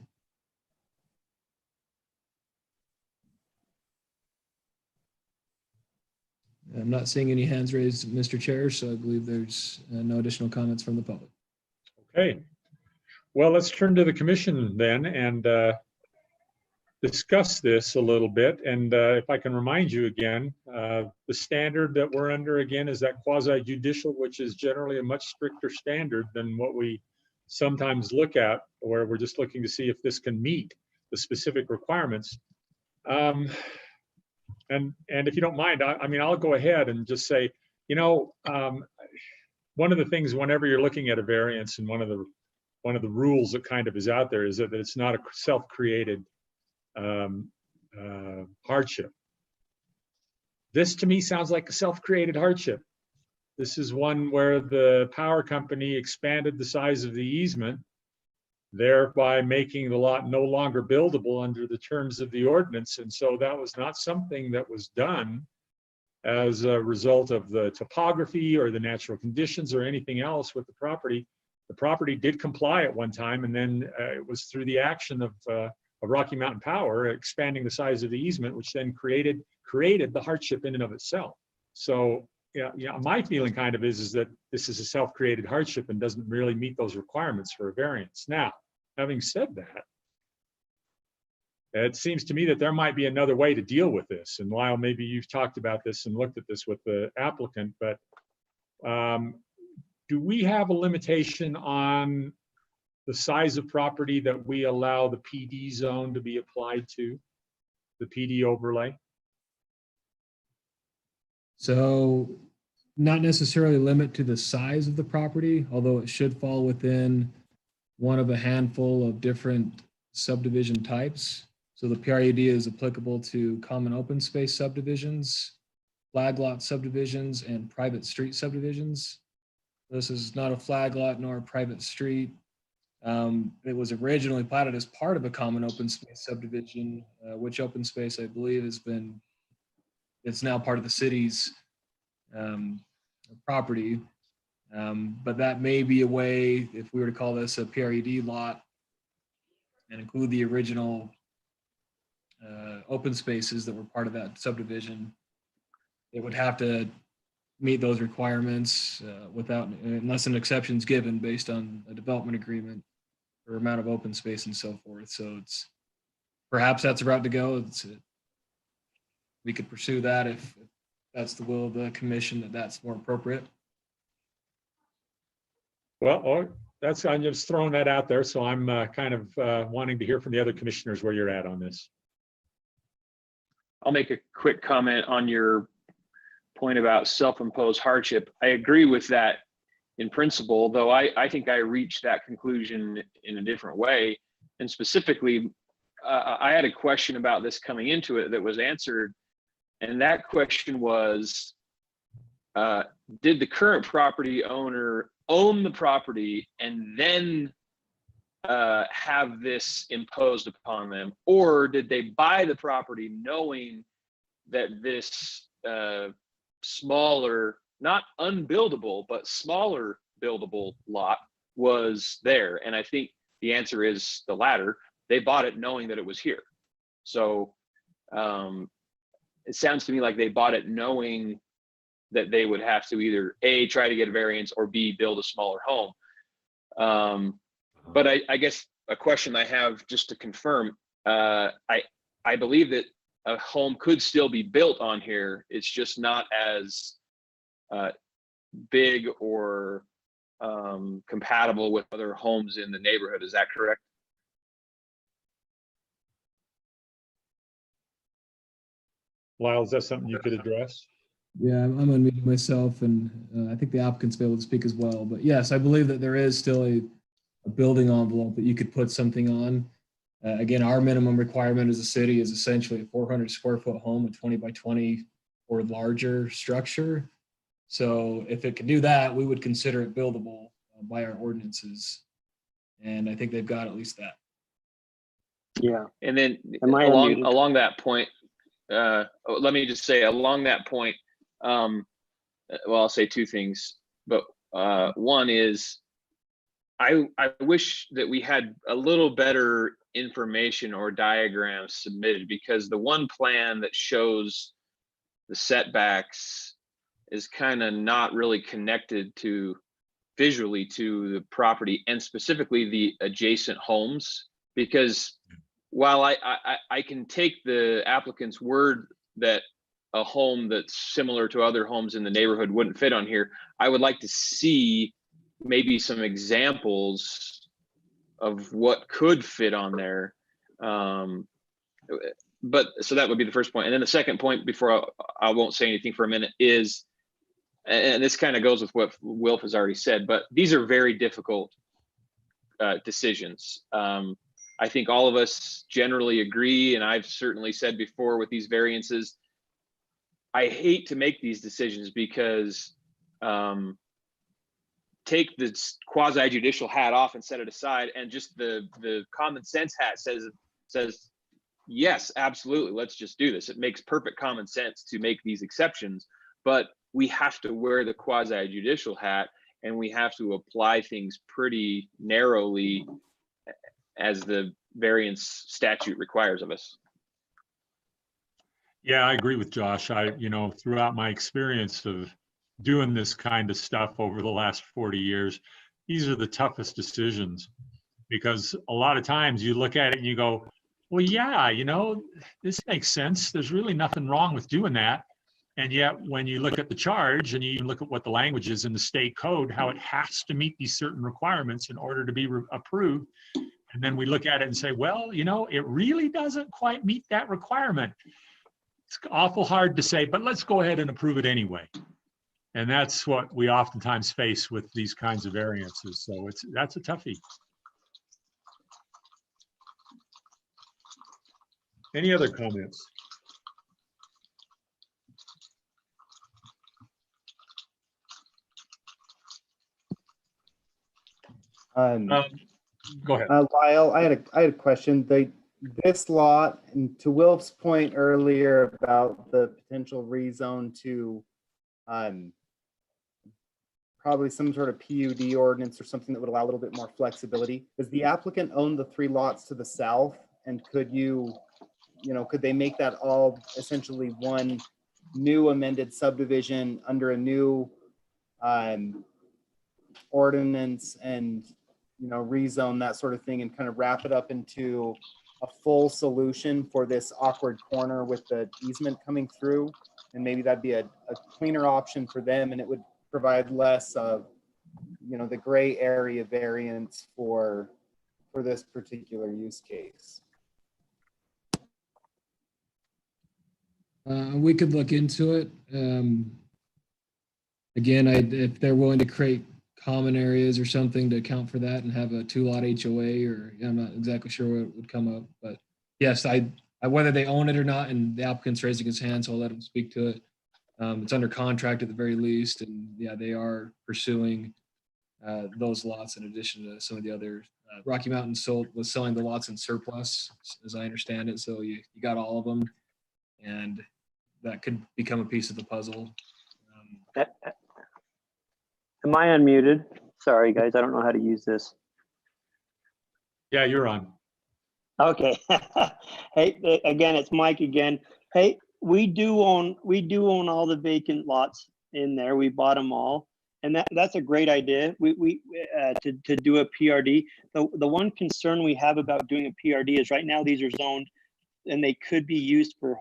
I'm not seeing any hands raised, Mr. Chair, so I believe there's no additional comments from the public. Okay. Well, let's turn to the commission then and discuss this a little bit. And if I can remind you again, the standard that we're under again is that quasi-judicial, which is generally a much stricter standard than what we sometimes look at, where we're just looking to see if this can meet the specific requirements. And if you don't mind, I mean, I'll go ahead and just say, one of the things whenever you're looking at a variance, and one of the rules that kind of is out there is that it's not a self-created hardship. This to me sounds like a self-created hardship. This is one where the power company expanded the size of the easement, thereby making the lot no longer buildable under the terms of the ordinance. And so that was not something that was done as a result of the topography or the natural conditions or anything else with the property. The property did comply at one time, and then it was through the action of Rocky Mountain Power expanding the size of the easement, which then created the hardship in and of itself. So yeah, my feeling kind of is that this is a self-created hardship and doesn't really meet those requirements for a variance. Now, having said that, it seems to me that there might be another way to deal with this. And Lyle, maybe you've talked about this and looked at this with the applicant, but do we have a limitation on the size of property that we allow the PD zone to be applied to, the PD overlay? So not necessarily limit to the size of the property, although it should fall within one of a handful of different subdivision types. So the PRUD is applicable to common open space subdivisions, flag lot subdivisions, and private street subdivisions. This is not a flag lot nor a private street. It was originally platted as part of a common open space subdivision, which open space I believe it's now part of the city's property. But that may be a way, if we were to call this a PRUD lot and include the original open spaces that were part of that subdivision, it would have to meet those requirements unless an exception is given based on a development agreement or amount of open space and so forth. So perhaps that's a route to go. We could pursue that if that's the will of the commission, that's more appropriate. Well, I'm just throwing that out there. So I'm kind of wanting to hear from the other commissioners where you're at on this. I'll make a quick comment on your point about self-imposed hardship. I agree with that in principle, though I think I reached that conclusion in a different way. And specifically, I had a question about this coming into it that was answered. And that question was, did the current property owner own the property and then have this imposed upon them? Or did they buy the property knowing that this smaller, not unbuildable, but smaller buildable lot was there? And I think the answer is the latter. They bought it knowing that it was here. So it sounds to me like they bought it knowing that they would have to either A, try to get a variance, or B, build a smaller home. But I guess a question I have just to confirm, I believe that a home could still be built on here. It's just not as big or compatible with other homes in the neighborhood. Is that correct? Lyle, is that something you could address? Yeah, I'm unmuting myself, and I think the applicants will be able to speak as well. But yes, I believe that there is still a building envelope that you could put something on. Again, our minimum requirement as a city is essentially a 400 square foot home, a 20 by 20 or larger structure. So if it could do that, we would consider it buildable by our ordinances. And I think they've got at least that. Yeah. And then unmuted? along that point, let me just say along that point, well, I'll say two things, but one is I wish that we had a little better information or diagrams submitted, because the one plan that shows the setbacks is kind of not really connected to visually to the property and specifically the adjacent homes. Because while I can take the applicant's word that a home that's similar to other homes in the neighborhood wouldn't fit on here, I would like to see maybe some examples of what could fit on there. But so that would be the first point. And then the second point, before I won't say anything for a minute, is, and this kind of goes with what Wilf has already said, but these are very difficult decisions. I think all of us generally agree, and I've certainly said before with these variances, I hate to make these decisions because take the quasi-judicial hat off and set it aside, and just the common sense hat says yes, absolutely, let's just do this. It makes perfect common sense to make these exceptions, but we have to wear the quasi judicial hat and we have to apply things pretty narrowly as the variance statute requires of us. Yeah, I agree with Josh. Throughout my experience of doing this kind of stuff over the last 40 years, these are the toughest decisions, because a lot of times you look at it and you go, well, yeah, this makes sense. There's really nothing wrong with doing that. And yet when you look at the charge and you even look at what the language is in the state code, how it has to meet these certain requirements in order to be approved. And then we look at it and say, well, it really doesn't quite meet that requirement. It's awful hard to say, but let's go ahead and approve it anyway. And that's what we oftentimes face with these kinds of variances. So that's a toughie. Any other comments? Go ahead. Lyle, I had a question. This lot, and to Wilf's point earlier about the potential rezone to probably some sort of PUD ordinance or something that would allow a little bit more flexibility. Does the applicant own the 3 lots to the south? And could they make that all essentially one new amended subdivision under a new ordinance and rezone, that sort of thing, and kind of wrap it up into a full solution for this awkward corner with the easement coming through? And maybe that'd be a cleaner option for them, and it would provide less of the gray area variance for this particular use case. We could look into it. Again, if they're willing to create common areas or something to account for that and have a 2-lot HOA, or I'm not exactly sure what would come up, but yes, whether they own it or not, and the applicant's raising his hand, so I'll let him speak to it. It's under contract at the very least, and yeah, they are pursuing those lots in addition to some of the others. Rocky Mountain was selling the lots in surplus, as I understand it, so you got all of them, and that could become a piece of the puzzle. Am I unmuted? Sorry, guys, I don't know how to use this. Yeah, you're on. Okay. Hey, again, it's Mike again. Hey, we do own all the vacant lots in there. We bought them all, and that's a great idea. We to do a PRD. The one concern we have about doing a PRD is right now these are zoned, and they could be used for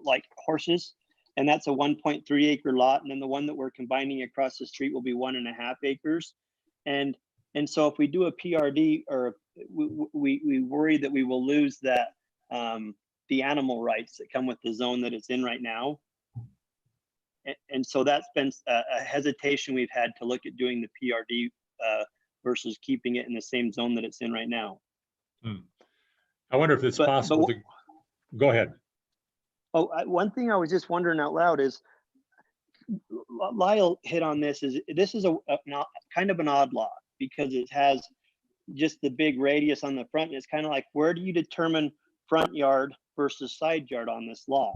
like horses. And that's a 1.3 acre lot. And then the one that we're combining across the street will be 1.5 acres. And so if we do a PRD, or we worry that we will lose that, the animal rights that come with the zone that it's in right now. And so that's been a hesitation we've had to look at doing the PRD versus keeping it in the same zone that it's in right now. I wonder if it's possible to, go ahead. Oh, one thing I was just wondering out loud is, Lyle hit on this, is a kind of an odd lot because it has just the big radius on the front. And it's kind of like, where do you determine front yard versus side yard on this lot?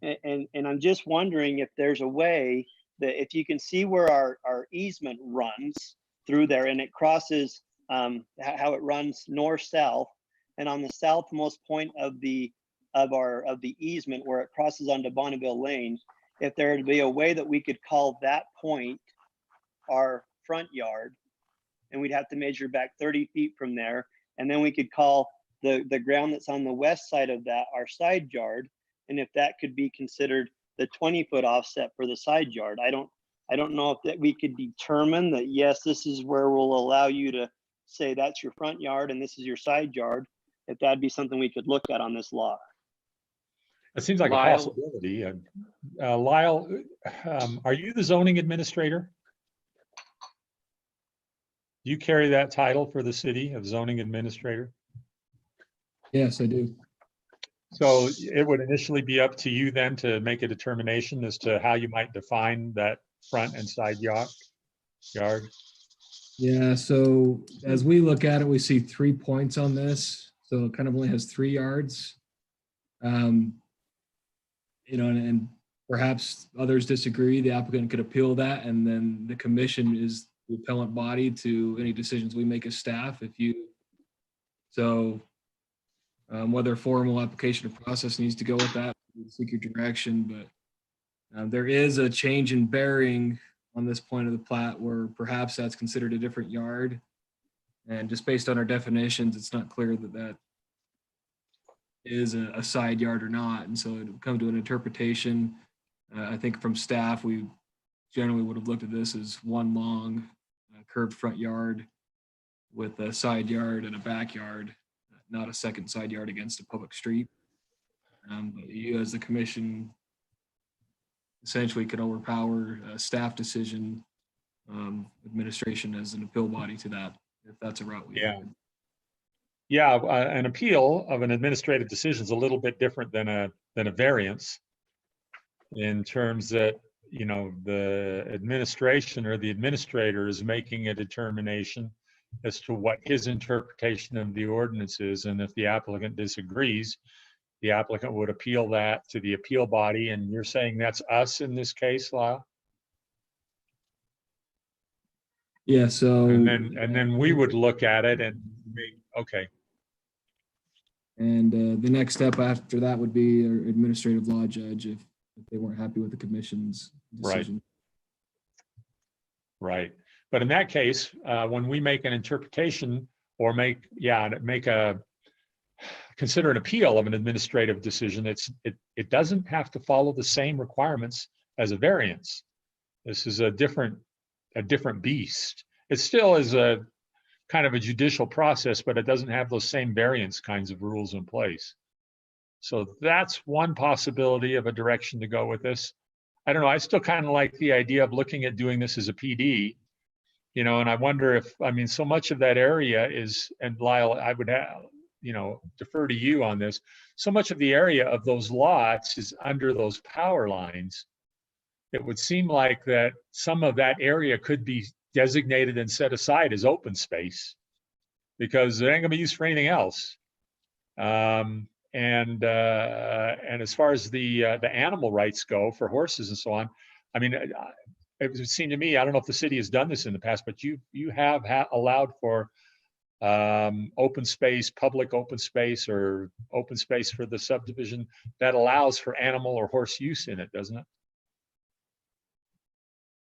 And I'm just wondering if there's a way that if you can see where our easement runs through there, and it crosses how it runs north-south, and on the southmost point of the easement where it crosses onto Bonneville Lane, if there would be a way that we could call that point our front yard, and we'd have to measure back 30 feet from there, and then we could call the ground that's on the west side of that our side yard, and if that could be considered the 20-foot offset for the side yard. I don't know if that we could determine that, yes, this is where we'll allow you to say that's your front yard and this is your side yard, if that'd be something we could look at on this lot. It seems like Lyle. a possibility. Lyle, are you the zoning administrator? Do you carry that title for the city of zoning administrator? Yes, I do. So it would initially be up to you then to make a determination as to how you might define that front and side yard. Yeah, so as we look at it, we see 3 points on this. so it kind of only has 3 yards. You know, and perhaps others disagree. The applicant could appeal that, and then the commission is the appellant body to any decisions we make as staff. Whether formal application or process needs to go with that, seek your direction. But there is a change in bearing on this point of the plat where perhaps that's considered a different yard. And just based on our definitions, it's not clear that that is a side yard or not. And so it would come to an interpretation. I think from staff, we generally would have looked at this as one long curved front yard with a side yard and a backyard, not a second side yard against a public street. But you as the commission essentially could overpower a staff decision, administration as an appeal body to that, if that's a route we Yeah. Yeah, an appeal of an administrative decision is a little bit different than a variance in terms that, you know, the administration or the administrator is making a determination as to what his interpretation of the ordinance is. And if the applicant disagrees, the applicant would appeal that to the appeal body. And you're saying that's us in this case, Lyle? Yeah, so. And then we would look at it and make, okay. And the next step after that would be our administrative law judge if they weren't happy with the commission's decision. Right. But in that case, when we make an interpretation or consider an appeal of an administrative decision, it doesn't have to follow the same requirements as a variance. This is a different beast. It still is a kind of a judicial process, but it doesn't have those same variance kinds of rules in place. So that's one possibility of a direction to go with this. I don't know. I still kind of like the idea of looking at doing this as a PD, you know, and I wonder if, I mean, so much of that area is, and Lyle, I would have, you know, defer to you on this. So much of the area of those lots is under those power lines. It would seem like that some of that area could be designated and set aside as open space because it ain't gonna be used for anything else. And as far as the animal rights go for horses and so on, I mean, it would seem to me, I don't know if the city has done this in the past, but you have allowed for open space, public open space, or open space for the subdivision that allows for animal or horse use in it, doesn't it?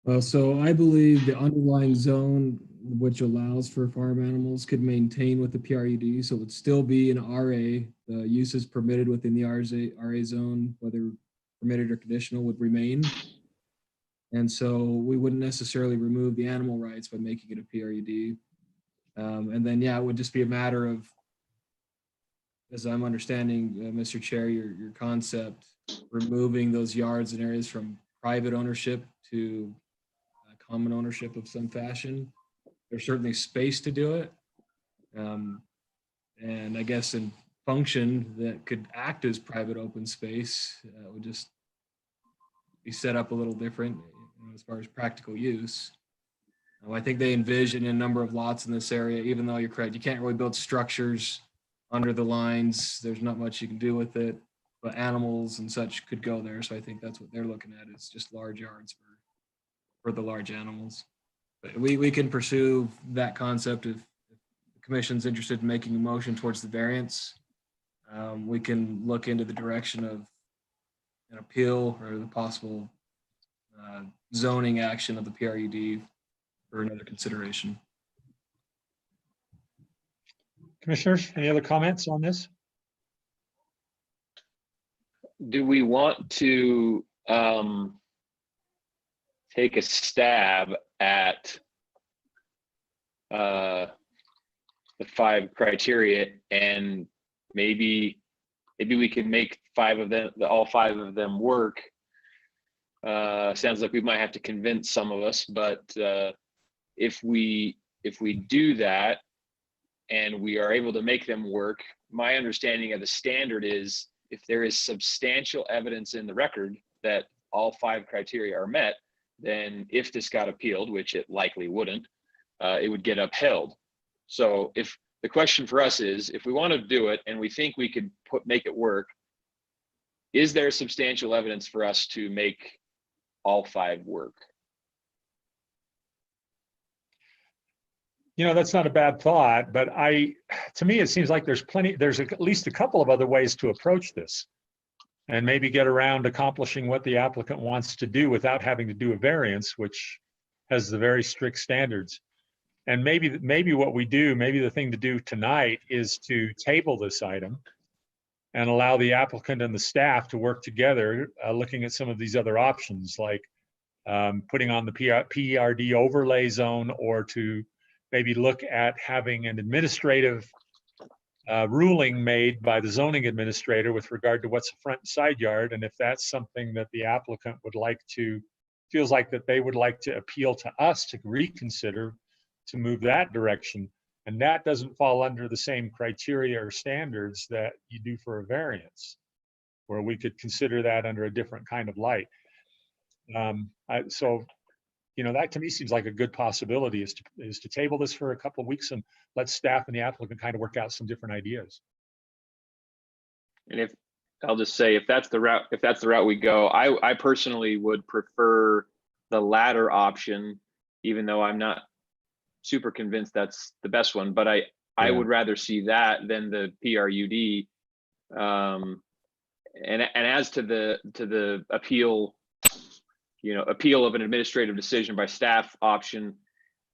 Well, so I believe the underlying zone, which allows for farm animals, could maintain with the PRUD. So it would still be an RA. The uses permitted within the RA zone, whether permitted or conditional, would remain. And so we wouldn't necessarily remove the animal rights by making it a PRUD. And then, yeah, it would just be a matter of, as I'm understanding, Mr. Chair, your concept, removing those yards and areas from private ownership to common ownership of some fashion. There's certainly space to do it. And I guess in function that could act as private open space would just be set up a little different, you know, as far as practical use. I think they envision a number of lots in this area, even though you're correct, you can't really build structures under the lines. There's not much you can do with it, but animals and such could go there. So I think that's what they're looking at, is just large yards for the large animals. But we can pursue that concept if the commission's interested in making a motion towards the variance. We can look into the direction of an appeal or the possible zoning action of the PRUD for another consideration. Commissioners, any other comments on this? Do we want to take a stab at the 5 criteria, and maybe we can make all five of them work? Sounds like we might have to convince some of us, but if we do that and we are able to make them work, my understanding of the standard is if there is substantial evidence in the record that all 5 criteria are met, then if this got appealed, which it likely wouldn't, it would get upheld. So if the question for us is, if we want to do it and we think we could make it work, is there substantial evidence for us to make all 5 work? You know, that's not a bad thought, but to me, it seems like there's at least a couple of other ways to approach this and maybe get around accomplishing what the applicant wants to do without having to do a variance, which has the very strict standards. And maybe what we do, maybe the thing to do tonight is to table this item and allow the applicant and the staff to work together, looking at some of these other options, like putting on the PRD overlay zone, or to maybe look at having an administrative ruling made by the zoning administrator with regard to what's a front and side yard. And if that's something that the applicant would like to, feels like that they would like to appeal to us to reconsider, to move that direction. And that doesn't fall under the same criteria or standards that you do for a variance, where we could consider that under a different kind of light. So, you know, that to me seems like a good possibility, is to table this for a couple of weeks and let staff and the applicant kind of work out some different ideas. And if I'll just say, if that's the route we go, I personally would prefer the latter option, even though I'm not super convinced that's the best one, but I would rather see that than the PRUD. And as to the appeal, you know, appeal of an administrative decision by staff option,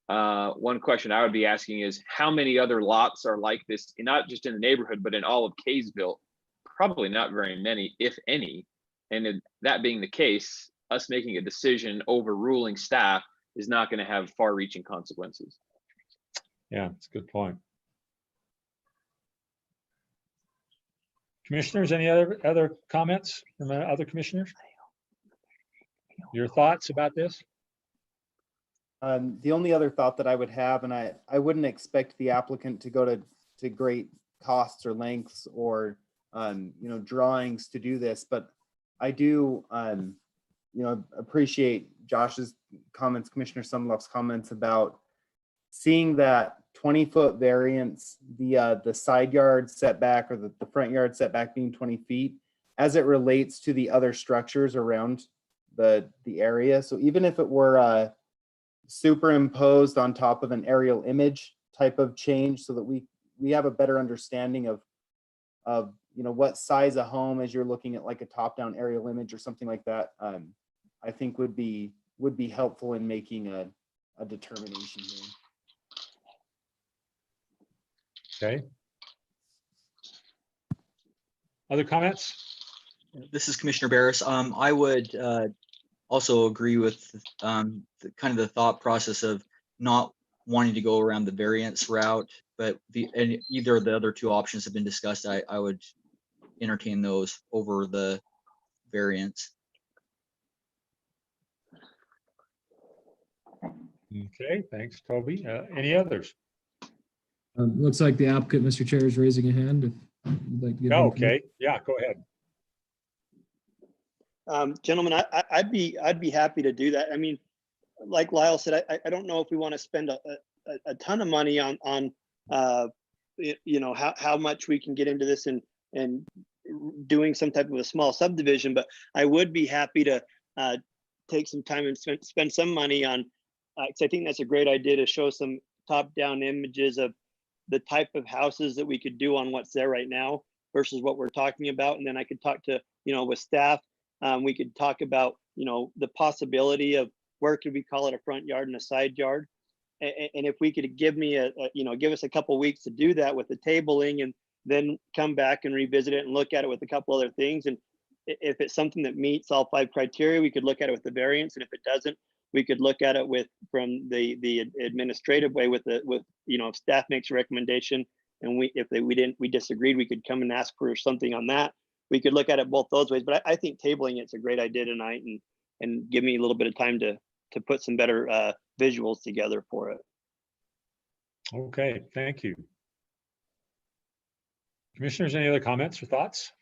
one question I would be asking is, how many other lots are like this, not just in the neighborhood, but in all of Kaysville? Probably not very many, if any. And that being the case, us making a decision overruling staff is not going to have far-reaching consequences. Yeah, that's a good point. Commissioners, any other comments from other commissioners? Your thoughts about this? The only other thought that I would have, and I wouldn't expect the applicant to go to great costs or lengths or you know, drawings to do this, but I do you know, appreciate Josh's comments, Commissioner Sumloff's comments about seeing that 20-foot variance, the side yard setback or the front yard setback being 20 feet as it relates to the other structures around the area. So even if it were superimposed on top of an aerial image type of change, so that we have a better understanding of you know, what size a home, as you're looking at like a top-down aerial image or something like that, I think would be helpful in making a determination here. Okay. Other comments? This is Commissioner Barris. I would also agree with kind of the thought process of not wanting to go around the variance route, but either of the other 2 options have been discussed. I would entertain those over the variance. Okay, thanks, Toby. Any others? Looks like the applicant, Mr. Chair, is raising a hand. If you'd like to give Okay, yeah, go ahead. Gentlemen, I'd be happy to do that. I mean, like Lyle said, I don't know if we want to spend a ton of money on you know, how much we can get into this and doing some type of a small subdivision, but I would be happy to take some time and spend some money on, because I think that's a great idea, to show some top-down images of the type of houses that we could do on what's there right now versus what we're talking about. And then I could talk to, you know, with staff, we could talk about, you know, the possibility of where could we call it a front yard and a side yard. And if we could give me you know, give us a couple of weeks to do that with the tabling, and then come back and revisit it and look at it with a couple other things. And if it's something that meets all 5 criteria, we could look at it with the variance. And if it doesn't, we could look at it from the administrative way with you know, if staff makes a recommendation and we disagreed, we could come and ask for something on that. We could look at it both those ways, but I think tabling it's a great idea tonight, and give me a little bit of time to put some better visuals together for it. Okay, thank you. Commissioners, any other comments or thoughts?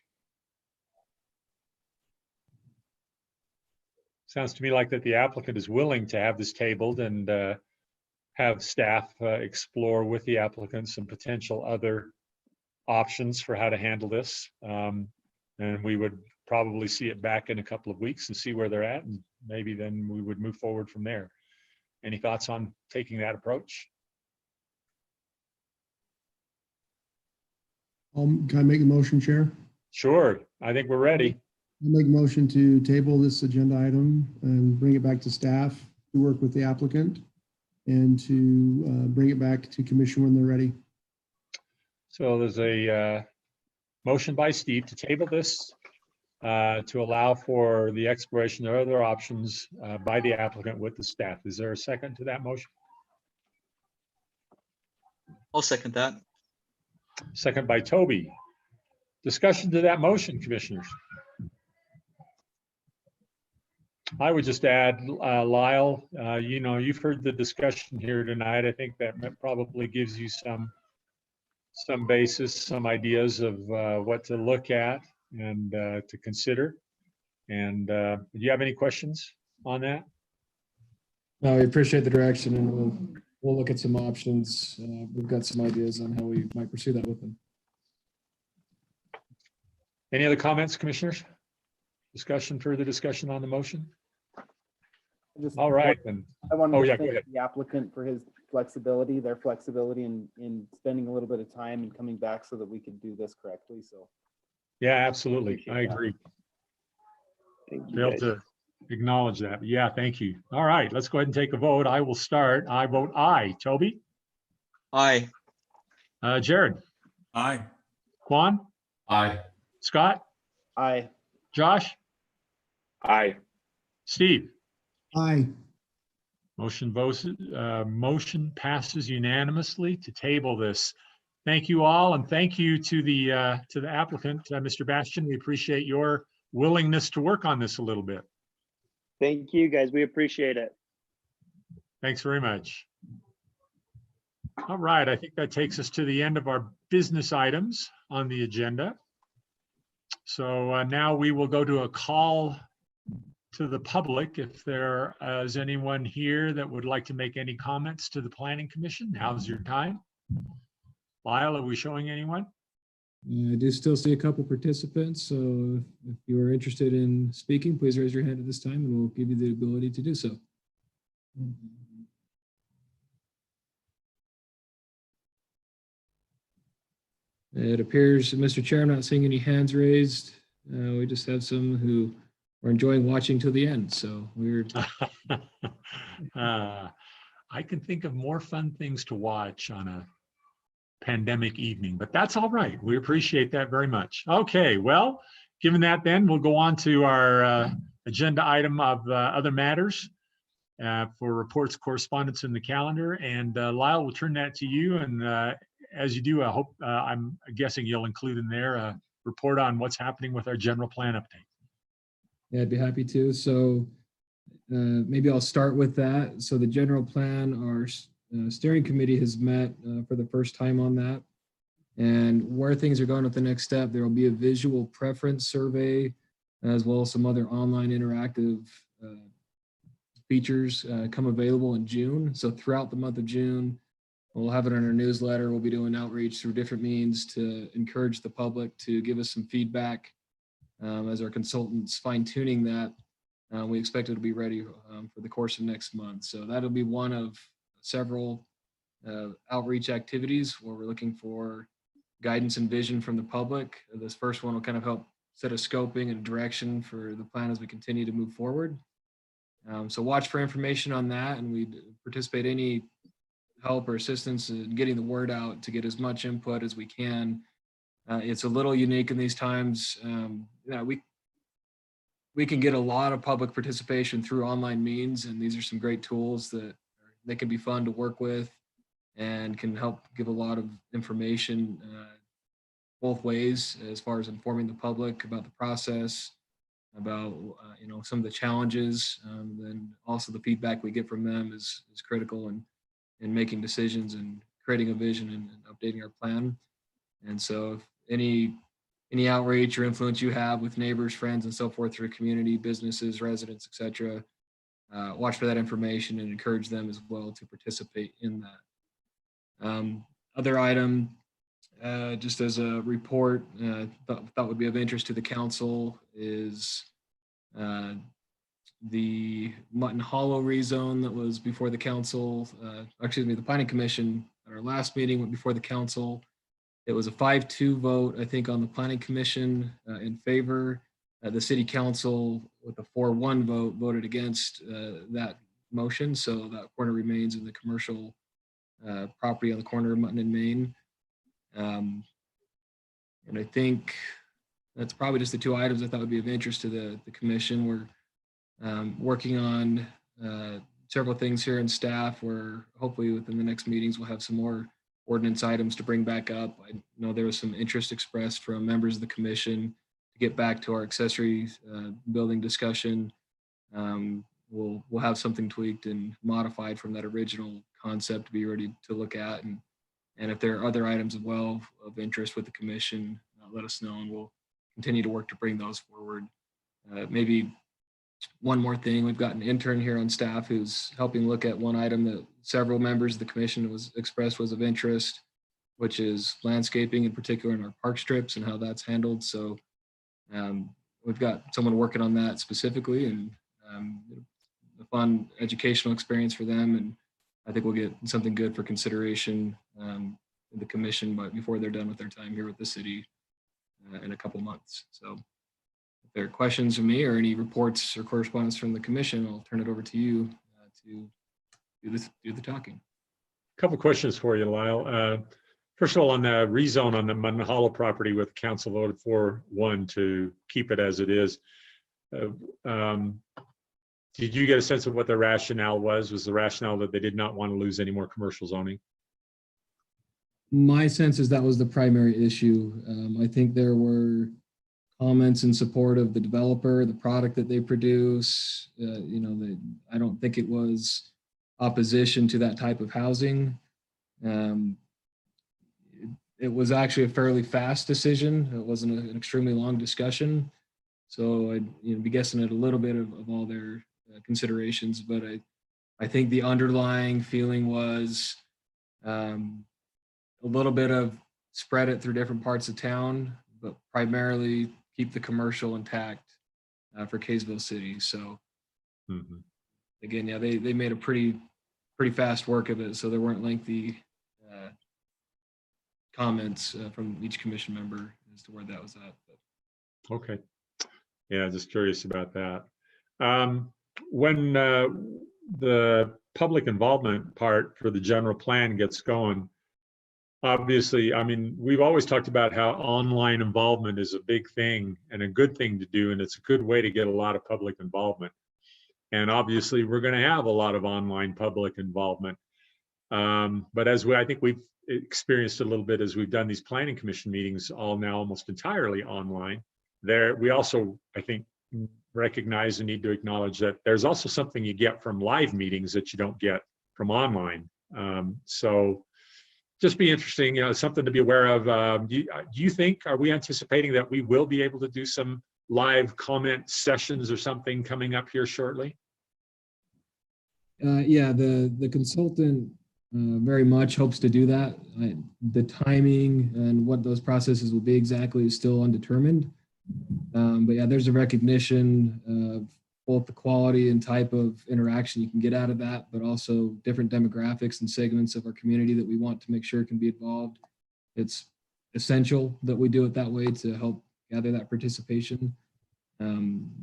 Sounds to me like that the applicant is willing to have this tabled and have staff explore with the applicants some potential other options for how to handle this. And we would probably see it back in a couple of weeks and see where they're at, and maybe then we would move forward from there. Any thoughts on taking that approach? Can I make a motion, Chair? Sure, I think we're ready. I'll make a motion to table this agenda item and bring it back to staff to work with the applicant and to bring it back to commission when they're ready. So there's a motion by Steve to table this to allow for the exploration of other options by the applicant with the staff. Is there a second to that motion? I'll second that. Second by Toby. Discussion to that motion, commissioners. I would just add, Lyle, you know, you've heard the discussion here tonight. I think that probably gives you some basis, some ideas of what to look at and to consider. And do you have any questions on that? No, we appreciate the direction, and we'll look at some options. We've got some ideas on how we might pursue that with them. Any other comments, commissioners? Further discussion on the motion? All right, then. I want Oh, to yeah, go thank ahead. the applicant for his flexibility, their flexibility in spending a little bit of time and coming back so that we could do this correctly. So Yeah, absolutely. I agree. Thank Be you, able guys. to acknowledge that. Yeah, thank you. All right, let's go ahead and take a vote. I will start. I vote aye. Toby? Aye. Jared? Aye. Quan? Aye. Scott? aye. Josh? Aye. Steve? Aye. Motion passes unanimously to table this. Thank you all, and thank you to the applicant, Mr. Bastian. We appreciate your willingness to work on this a little bit. Thank you, guys. We appreciate it. Thanks very much. All right, I think that takes us to the end of our business items on the agenda. So now we will go to a call to the public. If there is anyone here that would like to make any comments to the Planning Commission, now's your time. Lyle, are we showing anyone? I do still see a couple participants, so if you are interested in speaking, please raise your hand at this time and we'll give you the ability to do so. It appears, Mr. Chair, I'm not seeing any hands raised. We just have some who are enjoying watching till the end, so we're. I can think of more fun things to watch on a pandemic evening, but that's all right. We appreciate that very much. Okay, well, given that, then we'll go on to our agenda item of other matters for reports, correspondence in the calendar. And Lyle, we'll turn that to you. And as you do, I hope, I'm guessing you'll include in there a report on what's happening with our general plan update. Yeah, I'd be happy to. So maybe I'll start with that. So the general plan, our steering committee has met for the first time on that. And where things are going with the next step, there will be a visual preference survey, as well as some other online interactive features come available in June. So throughout the month of June, we'll have it in our newsletter. We'll be doing outreach through different means to encourage the public to give us some feedback as our consultants fine-tuning that. We expect it to be ready for the course of next month. So that'll be one of several outreach activities where we're looking for guidance and vision from the public. This first one will kind of help set a scoping and direction for the plan as we continue to move forward. So watch for information on that, and we participate any help or assistance in getting the word out to get as much input as we can. It's a little unique in these times. We can get a lot of public participation through online means, and these are some great tools that they can be fun to work with and can help give a lot of information both ways as far as informing the public about the process, about some of the challenges, then also the feedback we get from them is critical in making decisions and creating a vision and updating our plan. And so if any outreach or influence you have with neighbors, friends, and so forth through community, businesses, residents, etc., watch for that information and encourage them as well to participate in that. Other item, just as a report, thought would be of interest to the council is the Mutton Hollow rezone that was before the council, the planning commission at our last meeting went before the council. It was a 5-2 vote, I think, on the planning commission in favor. The city council with a 4-1 vote voted against that motion. So that corner remains in the commercial property on the corner of Mutton and Main. And I think that's probably just the two items I thought would be of interest to the commission. We're working on several things here in staff where hopefully within the next meetings, we'll have some more ordinance items to bring back up. I know there was some interest expressed from members of the commission to get back to our accessory building discussion. We'll have something tweaked and modified from that original concept to be ready to look at. And if there are other items as well of interest with the commission, let us know and we'll continue to work to bring those forward. Maybe one more thing, we've got an intern here on staff who's helping look at one item that several members of the commission was expressed was of interest, which is landscaping, in particular in our park strips and how that's handled. So we've got someone working on that specifically, and a fun educational experience for them. And I think we'll get something good for consideration in the commission, but before they're done with their time here with the city in a couple months. So if there are questions from me or any reports or correspondence from the commission, I'll turn it over to you to do the talking. A couple questions for you, Lyle. First of all, on the rezone on the Mutton Hollow property with council voted 4-1 to keep it as it is. Did you get a sense of what the rationale was? Was the rationale that they did not want to lose any more commercial zoning? My sense is that was the primary issue. I think there were comments in support of the developer, the product that they produce. I don't think it was opposition to that type of housing. It was actually a fairly fast decision. It wasn't an extremely long discussion. So I'd be guessing at a little bit of all their considerations, but I think the underlying feeling was a little bit of spread it through different parts of town, but primarily keep the commercial intact for Kaysville City. So again, yeah, they made a pretty fast work of it. So there weren't lengthy comments from each commission member as to where that was at. But. Okay. Yeah, just curious about that. When the public involvement part for the general plan gets going, obviously, I mean, we've always talked about how online involvement is a big thing and a good thing to do, and it's a good way to get a lot of public involvement. And obviously, we're going to have a lot of online public involvement. But as I think we've experienced a little bit as we've done these planning commission meetings, all now almost entirely online. We also, I think, recognize and need to acknowledge that there's also something you get from live meetings that you don't get from online. So just be interesting, something to be aware of. Do you think, are we anticipating that we will be able to do some live comment sessions or something coming up here shortly? Yeah, the consultant very much hopes to do that. The timing and what those processes will be exactly is still undetermined. But yeah, there's a recognition of both the quality and type of interaction you can get out of that, but also different demographics and segments of our community that we want to make sure can be involved. It's essential that we do it that way to help gather that participation.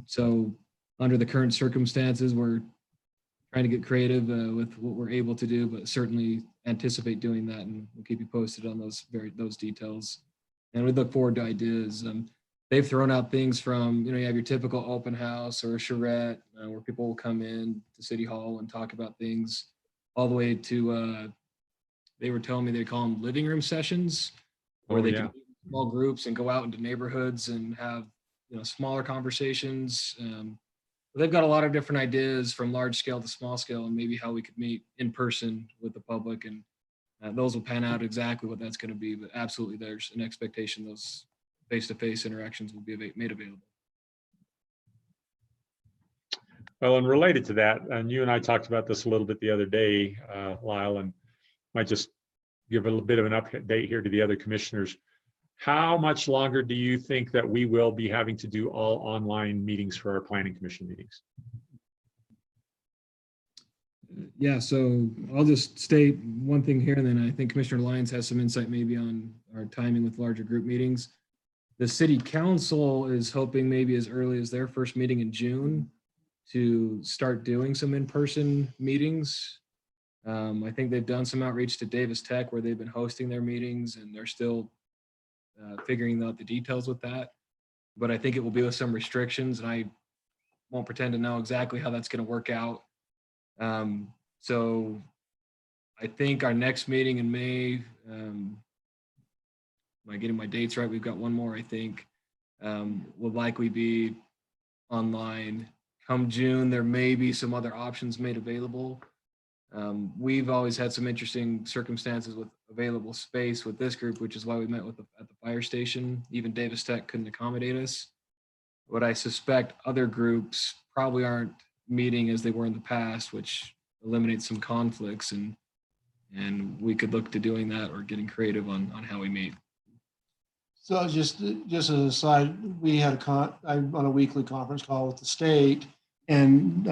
So under the current circumstances, we're trying to get creative with what we're able to do, but certainly anticipate doing that, and we'll keep you posted on those details. And we look forward to ideas. They've thrown out things from, you have your typical open house or a charrette where people will come in to City Hall and talk about things, all the way to, they were telling me they call them living room sessions, where they can meet in small groups and go out into neighborhoods and have, smaller conversations. They've got a lot of different ideas from large scale to small scale, and maybe how we could meet in person with the public, and those will pan out exactly what that's going to be. But absolutely, there's an expectation those face-to-face interactions will be made available. Well, and related to that, and you and I talked about this a little bit the other day, Lyle, and might just give a little bit of an update here to the other commissioners. How much longer do you think that we will be having to do all online meetings for our planning commission meetings? Yeah, so I'll just state one thing here, and then I think Commissioner Lyons has some insight maybe on our timing with larger group meetings. The city council is hoping maybe as early as their first meeting in June to start doing some in-person meetings. I think they've done some outreach to Davis Tech where they've been hosting their meetings, and they're still figuring out the details with that. But I think it will be with some restrictions, and I won't pretend to know exactly how that's going to work out. So I think our next meeting in May, am I getting my dates right? We've got one more, I think, will likely be online. Come June, there may be some other options made available. We've always had some interesting circumstances with available space with this group, which is why we met with at the fire station. Even Davis Tech couldn't accommodate us. But I suspect other groups probably aren't meeting as they were in the past, which eliminates some conflicts, and we could look to doing that or getting creative on how we meet. So just as an aside, we had I'm on a weekly conference call with the state, and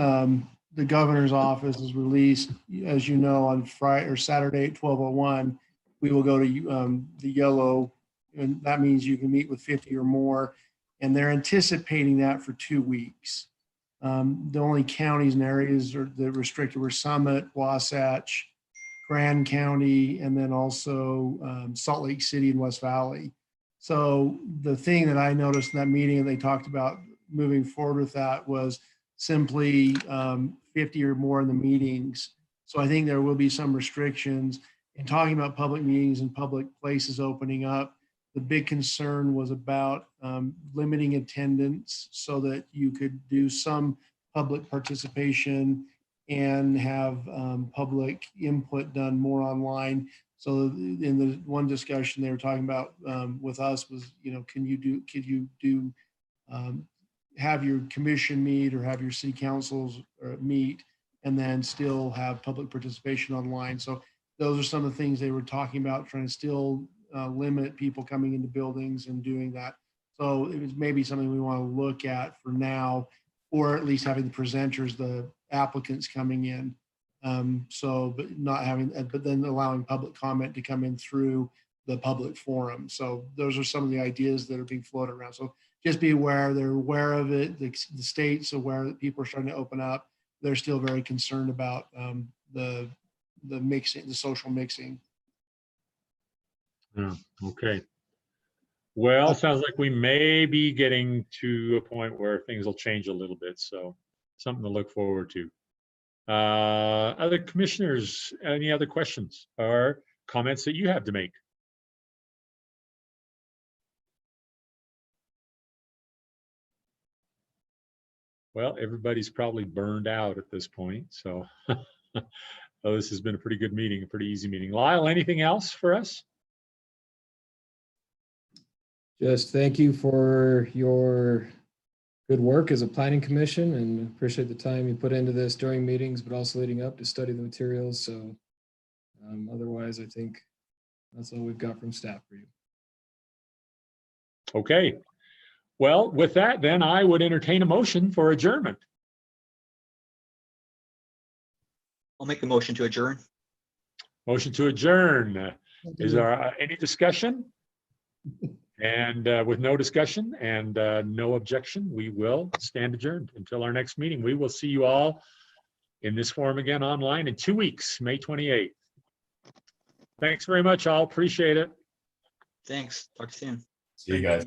the governor's office has released, as you know, on Friday or Saturday at 12:01, we will go to the yellow, and that means you can meet with 50 or more, and they're anticipating that for 2 weeks. The only counties and areas that restricted were Summit, Wasatch, Grand County, and then also Salt Lake City and West Valley. So the thing that I noticed in that meeting, and they talked about moving forward with that, was simply 50 or more in the meetings. So I think there will be some restrictions. In talking about public meetings and public places opening up, the big concern was about limiting attendance so that you could do some public participation and have public input done more online. So in the one discussion they were talking about with us was, could you do have your commission meet or have your city councils meet and then still have public participation online. So those are some of the things they were talking about, trying to still limit people coming into buildings and doing that. So it was maybe something we want to look at for now, or at least having the presenters, the applicants coming in. But then allowing public comment to come in through the public forum. So those are some of the ideas that are being floated around. So just be aware, they're aware of it. The state's aware that people are starting to open up. They're still very concerned about the mixing, the social mixing. Yeah, okay. Well, sounds like we may be getting to a point where things will change a little bit. So something to look forward to. Other commissioners, any other questions or comments that you have to make? Well, everybody's probably burned out at this point. So oh, this has been a pretty good meeting, a pretty easy meeting. Lyle, anything else for us? Just thank you for your good work as a planning commission, and appreciate the time you put into this during meetings, but also leading up to study the materials. So otherwise, I think that's all we've got from staff for you. Okay. Well, with that, then I would entertain a motion for adjournment. I'll make a motion to adjourn. Motion to adjourn. Is there any discussion? And with no discussion and no objection, we will stand adjourned until our next meeting. We will see you all in this forum again online in 2 weeks, May 28th. Thanks very much, all. Appreciate it. Thanks. Talk to you soon. See you guys.